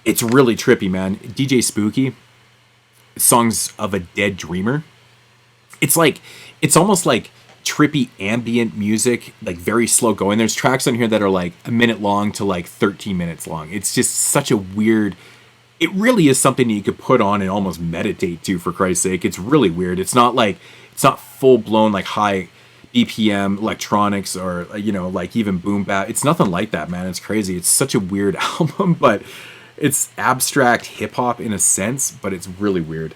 It's really trippy, man. DJ Spooky, Songs of a Dead Dreamer. It's almost like trippy ambient music, like very slow going. There's tracks on here that are like a minute long to like 13 minutes long. It's just such a weird, it really is something that you could put on and almost meditate to, for Christ's sake. It's really weird. It's not full blown like high BPM electronics or, you know, like even boom bap. It's nothing like that, man. It's crazy. It's such a weird album, but it's abstract hip hop in a sense, but it's really weird.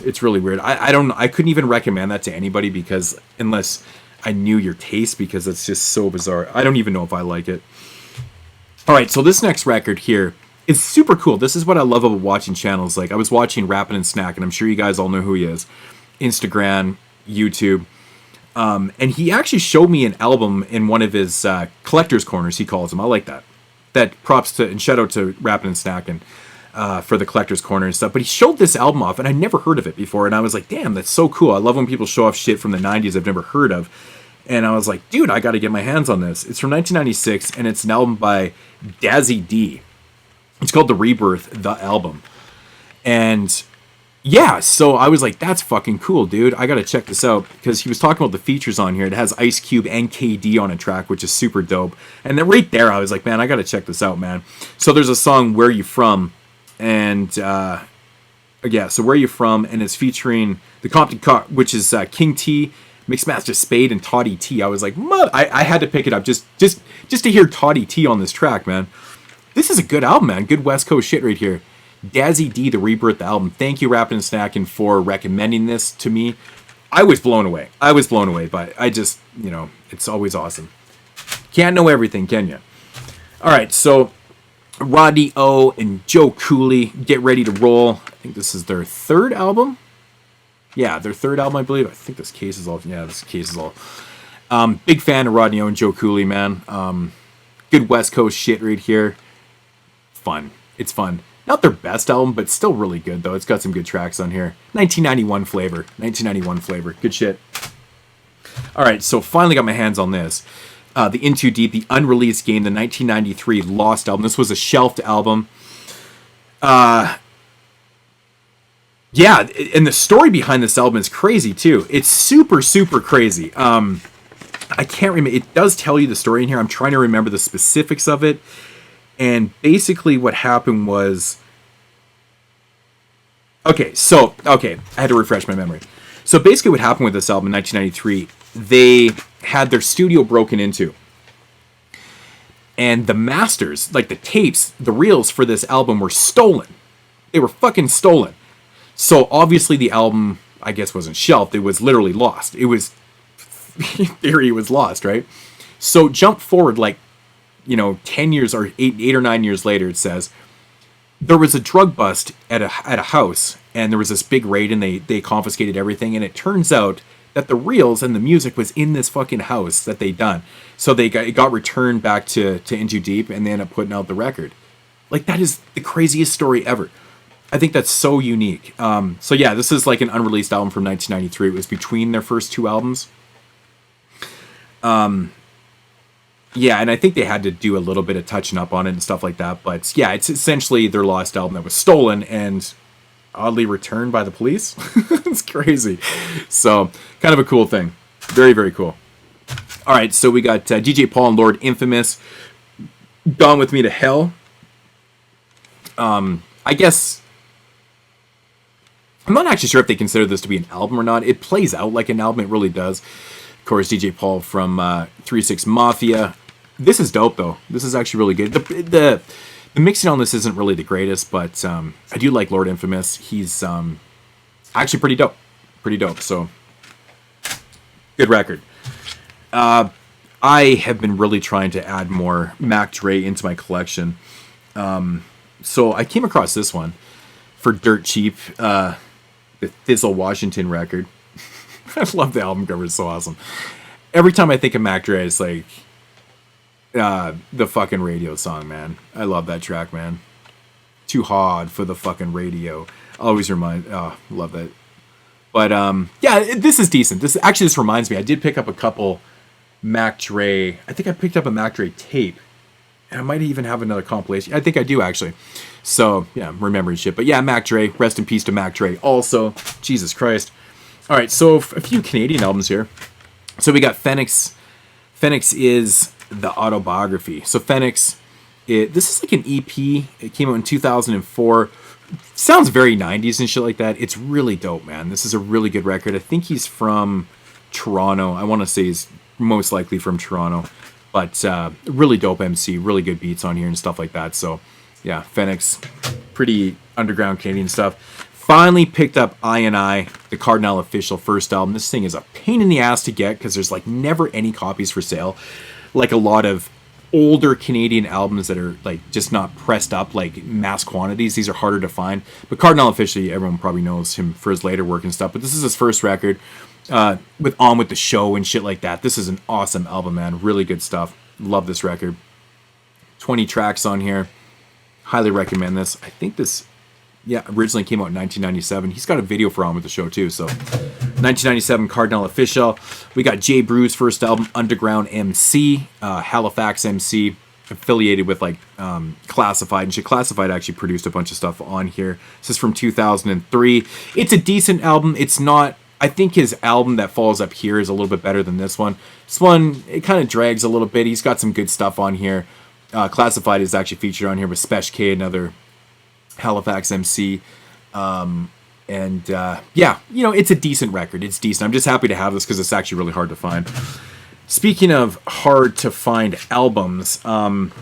It's really weird. I don't know. I couldn't even recommend that to anybody because unless I knew your taste, because it's just so bizarre. I don't even know if I like it. All right, so this next record here is super cool. This is what I love about watching channels. Like I was watching Rappin and Snackin. I'm sure you guys all know who he is. Instagram, YouTube. And he actually showed me an album in one of his collector's corners, he calls them. I like that. That props to and shout out to Rappin and Snackin for the collector's corner and stuff. But he showed this album off, and I'd never heard of it before. And I was like, damn, that's so cool. I love when people show off shit from the 90s I've never heard of. And I was like, dude, I got to get my hands on this. It's from 1996, and it's an album by Dazzy D. It's called The Rebirth, the album. And yeah, so I was like, that's fucking cool, dude. I got to check this out because he was talking about the features on here. It has Ice Cube and KD on a track, which is super dope. And then right there, I was like, man, I got to check this out, man. So there's a song, Where You From? And yeah, so Where You From? And it's featuring the Compton Cock, which is King T, Mixmaster Spade, and Toddy T. I was like, I had to pick it up just to hear Toddy T on this track, man. This is a good album, man. Good West Coast shit right here. Dazzy D, The Rebirth album. Thank you, Rappin' and Snackin', for recommending this to me. I was blown away. But I just, you know, it's always awesome. Can't know everything, can you? All right, so Rodney O and Joe Cooley, Get Ready to Roll. I think this is their third album. Yeah, their third album, I believe. I think this case is all. Yeah, this case is all. Big fan of Rodney O and Joe Cooley, man. Good West Coast shit right here. Fun. It's fun. Not their best album, but still really good, though. It's got some good tracks on here. 1991 flavor. Good shit. All right, so finally got my hands on this. The In Too Deep, the unreleased game, the 1993 Lost album. This was a shelved album. Yeah, and the story behind this album is crazy, too. It's super, super crazy. I can't remember. It does tell you the story in here. I'm trying to remember the specifics of it. And basically what happened was... Okay, I had to refresh my memory. So basically what happened with this album in 1993, they had their studio broken into. And the masters, like the tapes, the reels for this album were stolen. They were fucking stolen. So obviously the album, I guess, wasn't shelved. It was literally lost. It was... in theory, it was lost, right? So jump forward like, 10 years or 8 or 9 years later, it says, there was a drug bust at a house, and there was this big raid, and they confiscated everything, and it turns out that the reels and the music was in this fucking house that they done. So it got returned back to In Too Deep, and they ended up putting out the record. Like, that is the craziest story ever. I think that's so unique. So yeah, this is like an unreleased album from 1993. It was between their first two albums. Yeah, and I think they had to do a little bit of touching up on it and stuff like that. But yeah, it's essentially their lost album that was stolen and oddly returned by the police. It's crazy. So kind of a cool thing. Very, very cool. All right, so we got DJ Paul and Lord Infamous, Gone With Me to Hell. I guess... I'm not actually sure if they consider this to be an album or not. It plays out like an album. It really does. Of course, DJ Paul from 3-6 Mafia. This is dope, though. This is actually really good. The mixing on this isn't really the greatest, but I do like Lord Infamous. He's actually pretty dope. Pretty dope, so good record. I have been really trying to add more Mac Dre into my collection. So I came across this one for dirt cheap. The Thizzle Washington record. I love the album cover. It's so awesome. Every time I think of Mac Dre, it's like the fucking radio song, man. I love that track, man. Too hard for the fucking radio. Always love that. But yeah, this is decent. This reminds me. I did pick up a couple Mac Dre. I think I picked up a Mac Dre tape. And I might even have another compilation. I think I do, actually. So, yeah, I'm remembering shit. But yeah, Mac Dre. Rest in peace to Mac Dre also. Jesus Christ. All right, so a few Canadian albums here. So we got Fenix. Fenix is the autobiography. So Fenix, this is like an EP. It came out in 2004. Sounds very 90s and shit like that. It's really dope, man. This is a really good record. I think he's from Toronto. I want to say he's most likely from Toronto. But really dope MC, really good beats on here and stuff like that. So, yeah, Fenix, pretty underground Canadian stuff. Finally picked up I, the Cardinal official first album. This thing is a pain in the ass to get because there's like never any copies for sale. Like a lot of older Canadian albums that are like just not pressed up like mass quantities. These are harder to find. But Cardinal officially, everyone probably knows him for his later work and stuff. But this is his first record. With On With The Show and shit like that. This is an awesome album, man. Really good stuff. Love this record. 20 tracks on here. Highly recommend this. I think this, originally came out in 1997. He's got a video for On With The Show, too. So, 1997 Cardinal Official. We got J. Brew's first album, Underground MC. Halifax MC. Affiliated with, like, Classified and shit. Classified actually produced a bunch of stuff on here. This is from 2003. It's a decent album. It's not... I think his album that follows up here is a little bit better than this one. This one, it kind of drags a little bit. He's got some good stuff on here. Classified is actually featured on here with Spesh K, another Halifax MC. It's a decent record. It's decent. I'm just happy to have this because it's actually really hard to find. Speaking of hard to find albums, now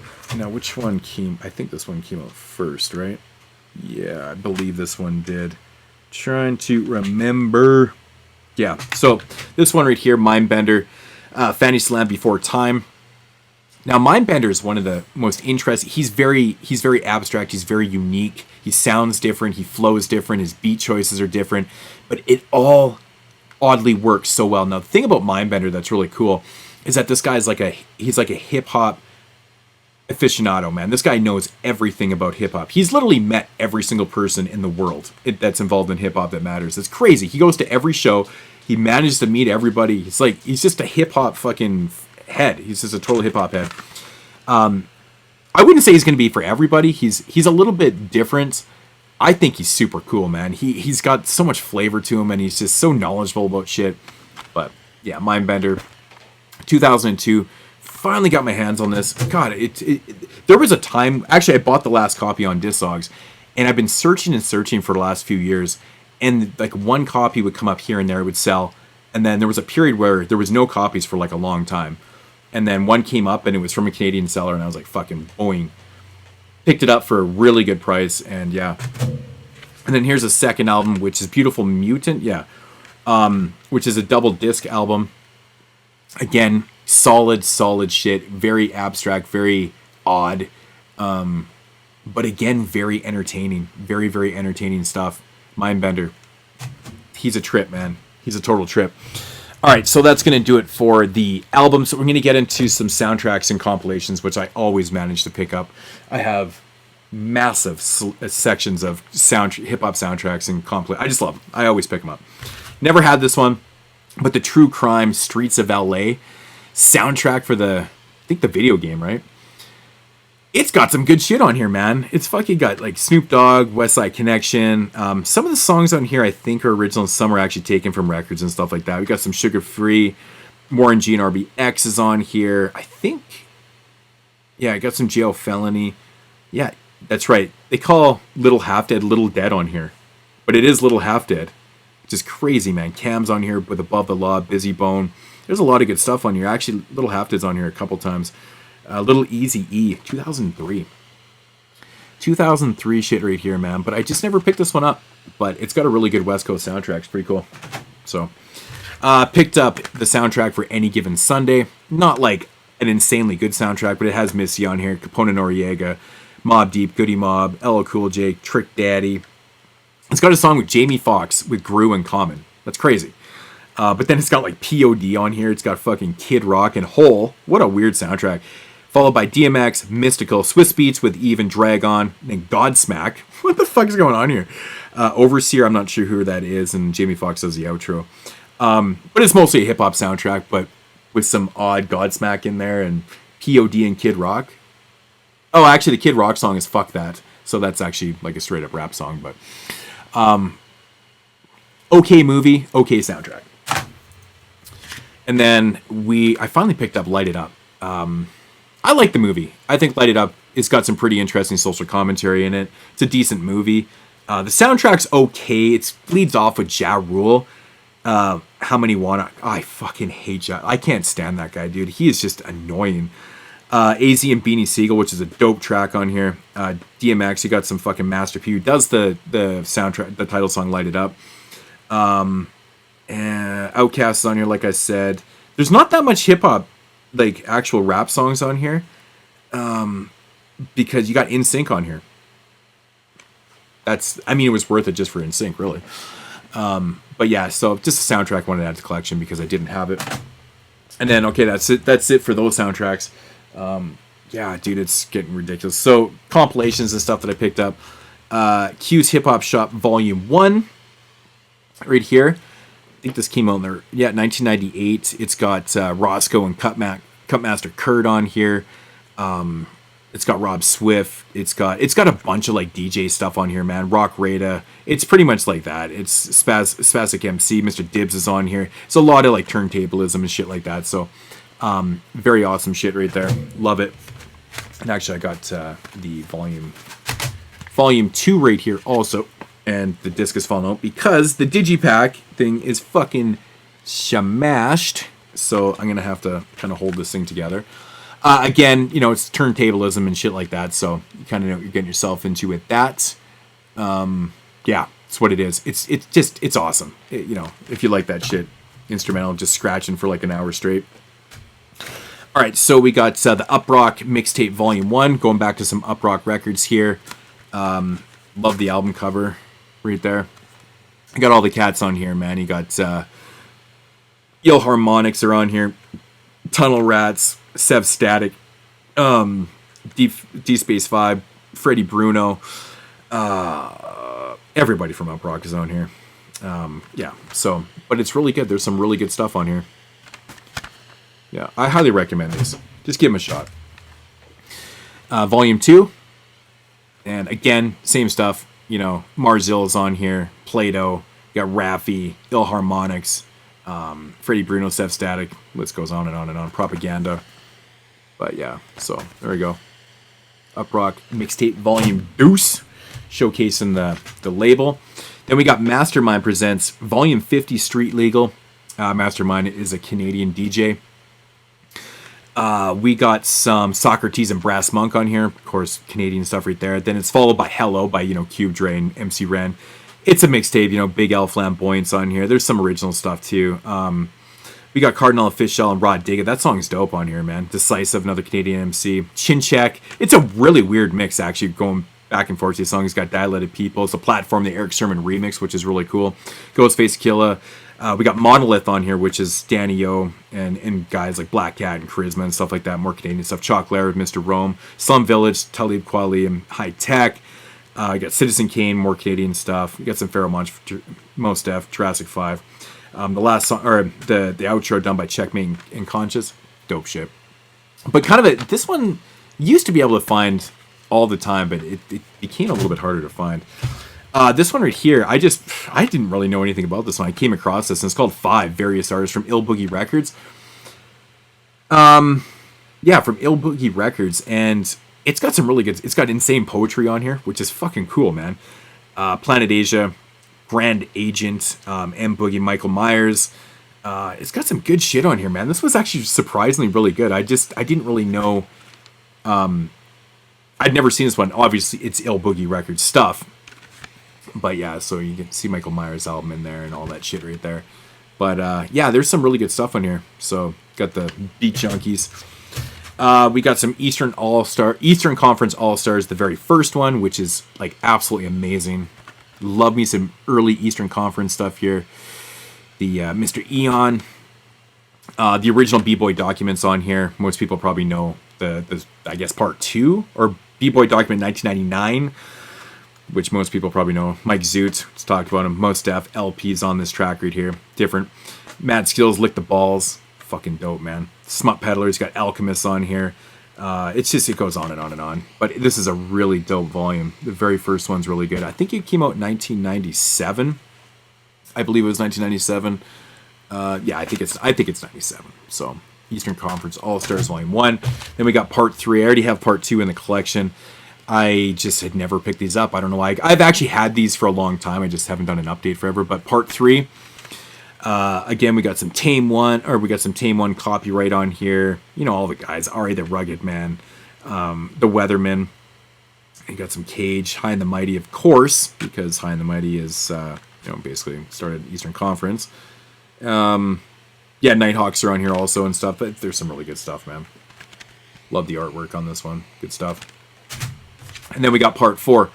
which one came? I think this one came out first, right? Yeah, I believe this one did. Trying to remember. Yeah, so this one right here, Mindbender, Fantasy Land Before Time. Now, Mindbender is one of the most interesting. He's very abstract. He's very unique. He sounds different. He flows different. His beat choices are different. But it all oddly works so well. Now, the thing about Mindbender that's really cool is that this guy is like a hip hop aficionado, man. This guy knows everything about hip hop. He's literally met every single person in the world that's involved in hip hop that matters. It's crazy. He goes to every show. He manages to meet everybody. He's just a hip hop fucking head. He's just a total hip hop head. I wouldn't say he's going to be for everybody. He's a little bit different. I think he's super cool, man. He's got so much flavor to him, and he's just so knowledgeable about shit. But yeah, Mindbender, 2002. Finally got my hands on this. God, there was a time, actually I bought the last copy on Discogs, and I've been searching and searching for the last few years, and like one copy would come up here and there, it would sell, and then there was a period where there was no copies for like a long time, and then one came up and it was from a Canadian seller, and I was like, fucking boing. Picked it up for a really good price, and yeah. And then here's a second album, which is Beautiful Mutant, which is a double disc album. Again, solid shit, very abstract, very odd, but again, very entertaining, very entertaining stuff. Mindbender, he's a trip, man. He's a total trip. All right, so that's going to do it for the album. So we're going to get into some soundtracks and compilations, which I always manage to pick up. I have massive sections of hip-hop soundtracks and I just love them. I always pick them up. Never had this one, but the True Crime Streets of LA soundtrack for I think the video game, right? It's got some good shit on here, man. It's fucking got like Snoop Dogg, West Side Connection. Some of the songs on here I think are original. Some are actually taken from records and stuff like that. We got some Sugar Free. Warren G and RBX is on here. I think. Yeah, I got some Jail Felony. Yeah, that's right. They call Little Half Dead Little Dead on here, but it is Little Half Dead, which is crazy, man. Cam's on here with Above the Law, Busy Bone. There's a lot of good stuff on here. Actually, Little Half Dead's on here a couple times. Little Easy E, 2003. 2003 shit right here, man. But I just never picked this one up. But it's got a really good West Coast soundtrack. It's pretty cool. So, picked up the soundtrack for Any Given Sunday. Not like an insanely good soundtrack, but it has Missy on here, Capone Noriega, Mobb Deep, Goody Mob, LL Cool J, Trick Daddy. It's got a song with Jamie Foxx with Gru in Common. That's crazy. But then it's got like POD on here. It's got fucking Kid Rock and Hole. What a weird soundtrack. Followed by DMX, Mystical, Swiss Beats with Eve and Dragon, and then Godsmack. What the fuck is going on here? Overseer, I'm not sure who that is, and Jamie Foxx does the outro. But it's mostly a hip-hop soundtrack, but with some odd Godsmack in there, and POD and Kid Rock. Oh, actually, the Kid Rock song is Fuck That, so that's actually like a straight-up rap song, but... okay movie, okay soundtrack. And then I finally picked up Light It Up. I like the movie. I think Light It Up, it's got some pretty interesting social commentary in it. It's a decent movie. The soundtrack's okay. It leads off with Ja Rule. How Many Wanna? I fucking hate that. I can't stand that guy, dude. He is just annoying. AZ and Beanie Siegel, which is a dope track on here. DMX, you got some fucking Master P who does the soundtrack, the title song "Light It Up." And Outkast is on here, like I said. There's not that much hip hop, like actual rap songs on here, because you got NSYNC on here. I mean, it was worth it just for NSYNC, really. But yeah, so just a soundtrack I wanted to add to the collection because I didn't have it. And then, okay, that's it for those soundtracks. Yeah, dude, it's getting ridiculous. So compilations and stuff that I picked up. Q's Hip Hop Shop Volume 1, right here. I think this came out in there, 1998. It's got Roscoe and Cutmaster Kurt on here. It's got Rob Swift. It's got a bunch of like DJ stuff on here, man. Rock Rada. It's pretty much like that. It's Spastic MC. Mr. Dibbs is on here. It's a lot of like turntablism and shit like that. So, very awesome shit right there. Love it. And actually, I got the volume 2 right here also. And the disc is falling out because the Digipack thing is fucking smashed. So I'm gonna have to kind of hold this thing together. Again, you know, it's turntablism and shit like that, so you kind of know what you're getting yourself into with that. Yeah, it's what it is. It's awesome. You know, if you like that shit, instrumental, just scratching for like an hour straight. All right, so we got the Uproc Mixtape Volume 1, going back to some Uproc records here. Love the album cover right there. I got all the cats on here, man. You got Harmonics are on here. Tunnel Rats, Sept Static, D Space 5, Freddie Bruno, everybody from Uproc is on here. Yeah, so, but it's really good. There's some really good stuff on here. Yeah, I highly recommend these. Just give them a shot. Volume 2, and again, same stuff. You know, Marzill's on here, Plato, you got Raffi, Harmonics, Freddie Bruno, Sept Static, list goes on and on and on. Propaganda. But yeah, so there we go. Uproc Mixtape Volume Deuce, showcasing the label. Then we got Mastermind presents Volume 50 Street Legal. Mastermind is a Canadian DJ. We got some Socrates and Brass Monk on here. Of course, Canadian stuff right there. Then it's followed by Hello by, Cube Dre and MC Ren. It's a mixtape, Big L Flamboyance on here. There's some original stuff too. We got Cardinal Official and Rod Digga. That song's dope on here, man. Decisive, another Canadian MC. Chin Check. It's a really weird mix, actually, going back and forth. These songs got Dilated People. It's a Platform, the Eric Sermon remix, which is really cool. Ghostface Killa. We got Monolith on here, which is Danny O and guys like Black Cat and Charisma and stuff like that. More Canadian stuff. Chalk Lair with Mr. Rome. Slum Village, Talib Kweli, and High Tech. We got Citizen Kane, more Canadian stuff. We got some Pharoah Mos Def, Jurassic 5. The last song, or the outro done by Checkmate and Conscious. Dope shit. But kind of this one used to be able to find all the time, but it became a little bit harder to find. This one right here, I didn't really know anything about this one. I came across this, and it's called 5 Various Artists from Ill Boogie Records. Yeah, from Ill Boogie Records, and it's got some really good, it's got insane poetry on here, which is fucking cool, man. Planet Asia, Grand Agent, M Boogie, Michael Myers. It's got some good shit on here, man. This was actually surprisingly really good. I didn't really know. I'd never seen this one. Obviously, it's Ill Boogie Records stuff. But yeah, so you can see Michael Myers' album in there and all that shit right there. But yeah, there's some really good stuff on here. So got the Beat Junkies. We got some Eastern Conference All-Stars, the very first one, which is like absolutely amazing. Love me some early Eastern Conference stuff here. The Mr. Eon, the original B-Boy documents on here. Most people probably know the I guess part 2 or B-Boy document 1999, which most people probably know. Mike Zoot, let's talk about him. Mos Def LPs on this track right here. Different. Mad Skills, Lick the Balls. Fucking dope, man. Smut Peddlers, got Alchemists on here. It goes on and on and on. But this is a really dope volume. The very first one's really good. I think it came out in 1997. I believe it was 1997. Yeah, I think it's 97. So Eastern Conference All-Stars Volume 1. Then we got Part 3. I already have Part 2 in the collection. I just had never picked these up. I don't know why. I've actually had these for a long time. I just haven't done an update forever. But Part 3, Again, we got some Tame One copyright on here. You know, all the guys, Ari the Rugged Man, the Weatherman. You got some Cage, High and the Mighty, of course, because High and the Mighty is, basically started Eastern Conference. Yeah, Nighthawks are on here also and stuff, but there's some really good stuff, man. Love the artwork on this one. Good stuff. And then we got part 4.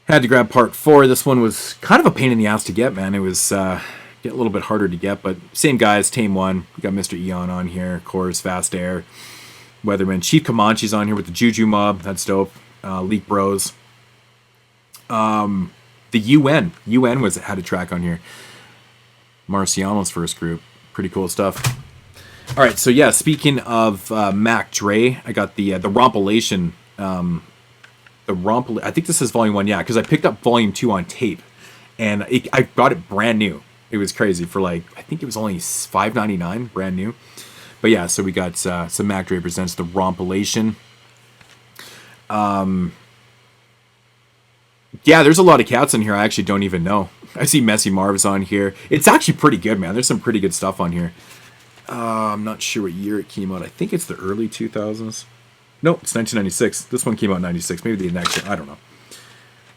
Had to grab part 4. This one was kind of a pain in the ass to get, man. It was get a little bit harder to get, but same guys, Tame One. We got Mr. Eon on here, of course, Fast Air, Weatherman. Chief Comanche's on here with the Juju Mob. That's dope. Leak Bros. The UN. UN had a track on here. Marciano's first group. Pretty cool stuff. All right, so yeah, speaking of Mac Dre, I got the Rompilation. I think this is volume 1, yeah, because I picked up volume 2 on tape, and I got it brand new. It was crazy for I think it was only $5.99, brand new. But yeah, so we got some Mac Dre presents the Rompilation. Yeah, there's a lot of cats in here I actually don't even know. I see Messy Marv's on here. It's actually pretty good, man. There's some pretty good stuff on here. I'm not sure what year it came out. I think it's the early 2000s. No, it's 1996. This one came out in 96. Maybe the next year. I don't know.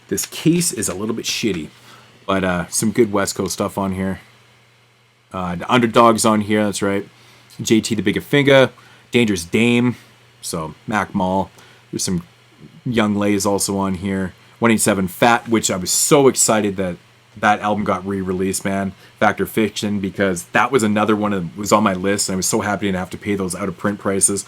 This case is a little bit shitty. But some good West Coast stuff on here. The Underdog's on here. That's right. JT the Bigger Finger. Dangerous Dame. So, Mac Mall. There's some Young Lays also on here. 187 Fat, which I was so excited that album got re-released, man. Fact or Fiction, because that was another one that was on my list, and I was so happy to have to pay those out-of-print prices.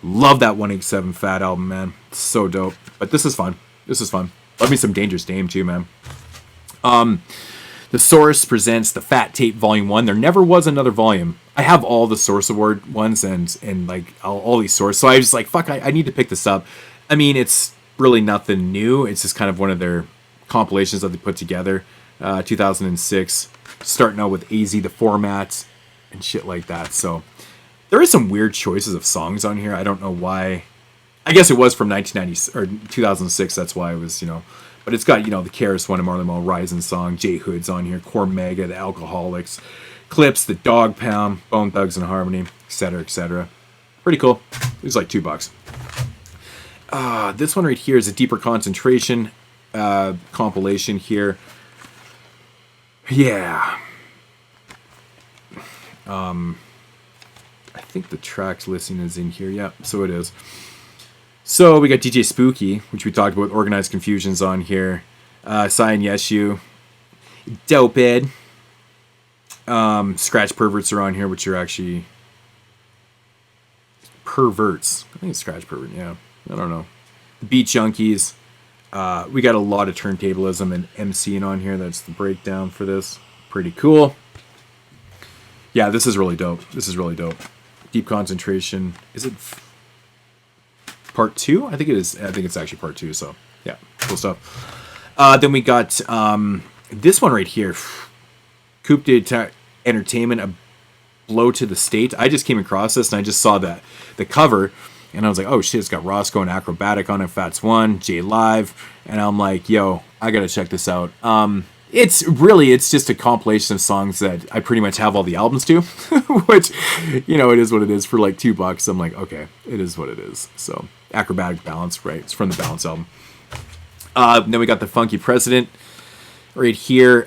Love that 187 Fat album, man. It's so dope. But this is fun. Love me some Dangerous Dame, too, man. The Source presents the Fat Tape Volume 1. There never was another volume. I have all the Source Award ones and all these Source. So I was like, fuck, I need to pick this up. I mean, it's really nothing new. It's just kind of one of their compilations that they put together. 2006. Starting out with AZ, the formats, and shit like that. So there is some weird choices of songs on here. I don't know why. I guess it was from 1990 or 2006. That's why it was, But it's got, the Karis one, and Marley Marl Rising song. J Hood's on here. Core Mega, the Alcoholics, Clips, the Dog Pound, Bone Thugs and Harmony, etc., etc. Pretty cool. It was like $2. This one right here is a Deeper Concentration compilation here. Yeah. I think the tracks listing is in here. Yeah, so it is. So we got DJ Spooky, which we talked about. Organized Confusion's on here. Cy and Yeshu. Dope Ed. Scratch Perverts are on here, which are actually Perverts. I think it's Scratch Pervert, yeah. I don't know. The Beat Junkies. We got a lot of turntablism and MCing on here. That's the breakdown for this. Pretty cool. Yeah, this is really dope. Deep Concentration. Is it part 2? I think it is. I think it's actually part 2. So, yeah, cool stuff. Then we got this one right here. Coupe Entertainment, A Blow to the State. I just came across this, and I just saw the cover. And I was like, oh shit, it's got Roscoe and Acrobatic on it, Fats 1, J Live. And I'm like, yo, I gotta check this out. It's just a compilation of songs that I pretty much have all the albums to. Which, it is what it is for like $2. I'm like, okay, it is what it is. So, Acrobatic Balance, right? It's from the Balance album. Then we got the Funky President right here,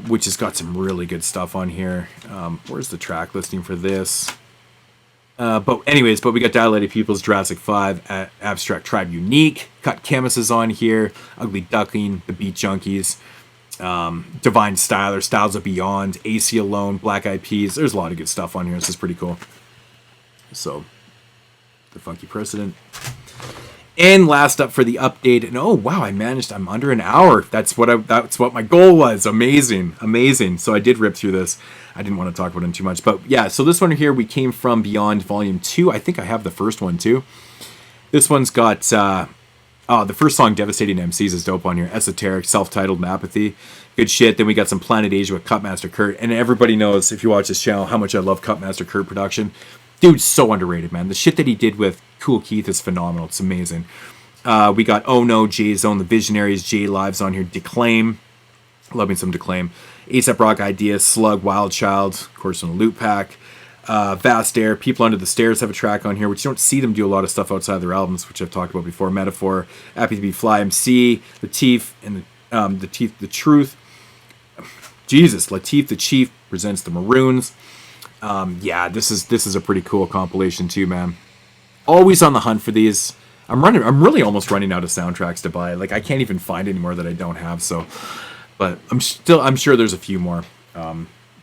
which has got some really good stuff on here. Where's the track listing for this? But we got Dilated Peoples, Jurassic 5, Abstract Tribe Unique, Cut Chemist is on here, Ugly Duckling, The Beat Junkies, Divine Styler, Styles of Beyond, AC Alone, Black Eyed Peas. There's a lot of good stuff on here. This is pretty cool. So, the Funky President. And last up for the update, and oh wow, I'm under an hour. That's what my goal was. Amazing. So I did rip through this. I didn't want to talk about it too much, but yeah. So this one here, we came from Beyond Volume 2. I think I have the first one too. This one's got the first song, Devastating MCs, is dope on here. Esoteric, self-titled, Apathy, good shit. Then we got some Planet Asia with Cutmaster Kurt, and everybody knows if you watch this channel how much I love Cutmaster Kurt production. Dude's so underrated, man. The shit that he did with Kool Keith is phenomenal. It's amazing. We got Oh No, J Zone, The Visionaries, J Lives on here, Declaim. Love me some Declaim. A$AP Rock Ideas, Slug, Wild Child, of course, in a loop pack. Vast Air, People Under the Stairs have a track on here, which you don't see them do a lot of stuff outside their albums, which I've talked about before. Metaphor, Happy to Be Fly MC, Latif, and Latif the Truth. Jesus, Latif the Chief presents the Maroons. Yeah, this is a pretty cool compilation too, man. Always on the hunt for these. I'm really almost running out of soundtracks to buy. Like, I can't even find any more that I don't have. So, but I'm sure there's a few more.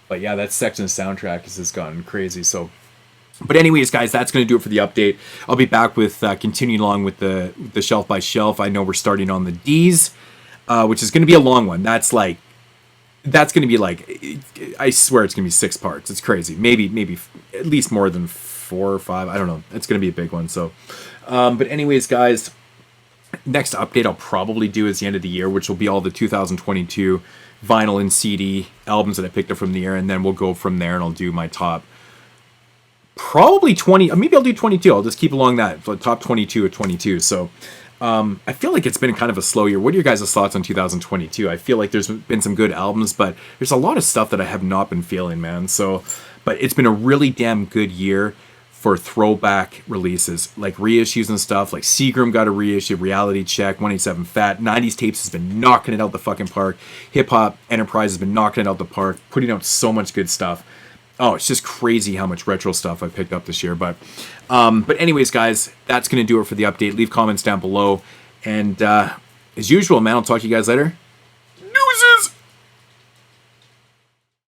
But yeah, that section of soundtrack has just gotten crazy. So, but anyways, guys, that's going to do it for the update. I'll be back with continuing along with the shelf by shelf. I know we're starting on the D's, which is going to be a long one. That's going to be like, I swear it's going to be 6 parts. It's crazy. Maybe at least more than 4 or 5. I don't know. It's going to be a big one. So, but anyways, guys, next update I'll probably do is the end of the year, which will be all the 2022 vinyl and CD albums that I picked up from the year, and then we'll go from there and I'll do my top probably 20, maybe I'll do 22. I'll just keep along that top 22 of 22. So I feel like it's been kind of a slow year. What are your guys' thoughts on 2022? I feel like there's been some good albums, but there's a lot of stuff that I have not been feeling, man. So, but it's been a really damn good year for throwback releases, like reissues and stuff. Like Seagram got a reissue, Reality Check, 187 Fat, 90s Tapes has been knocking it out the fucking park. Hip Hop Enterprise has been knocking it out the park, putting out so much good stuff. Oh, it's just crazy how much retro stuff I picked up this year. But anyways, guys, that's going to do it for the update. Leave comments down below. And as usual, man, I'll talk to you guys later.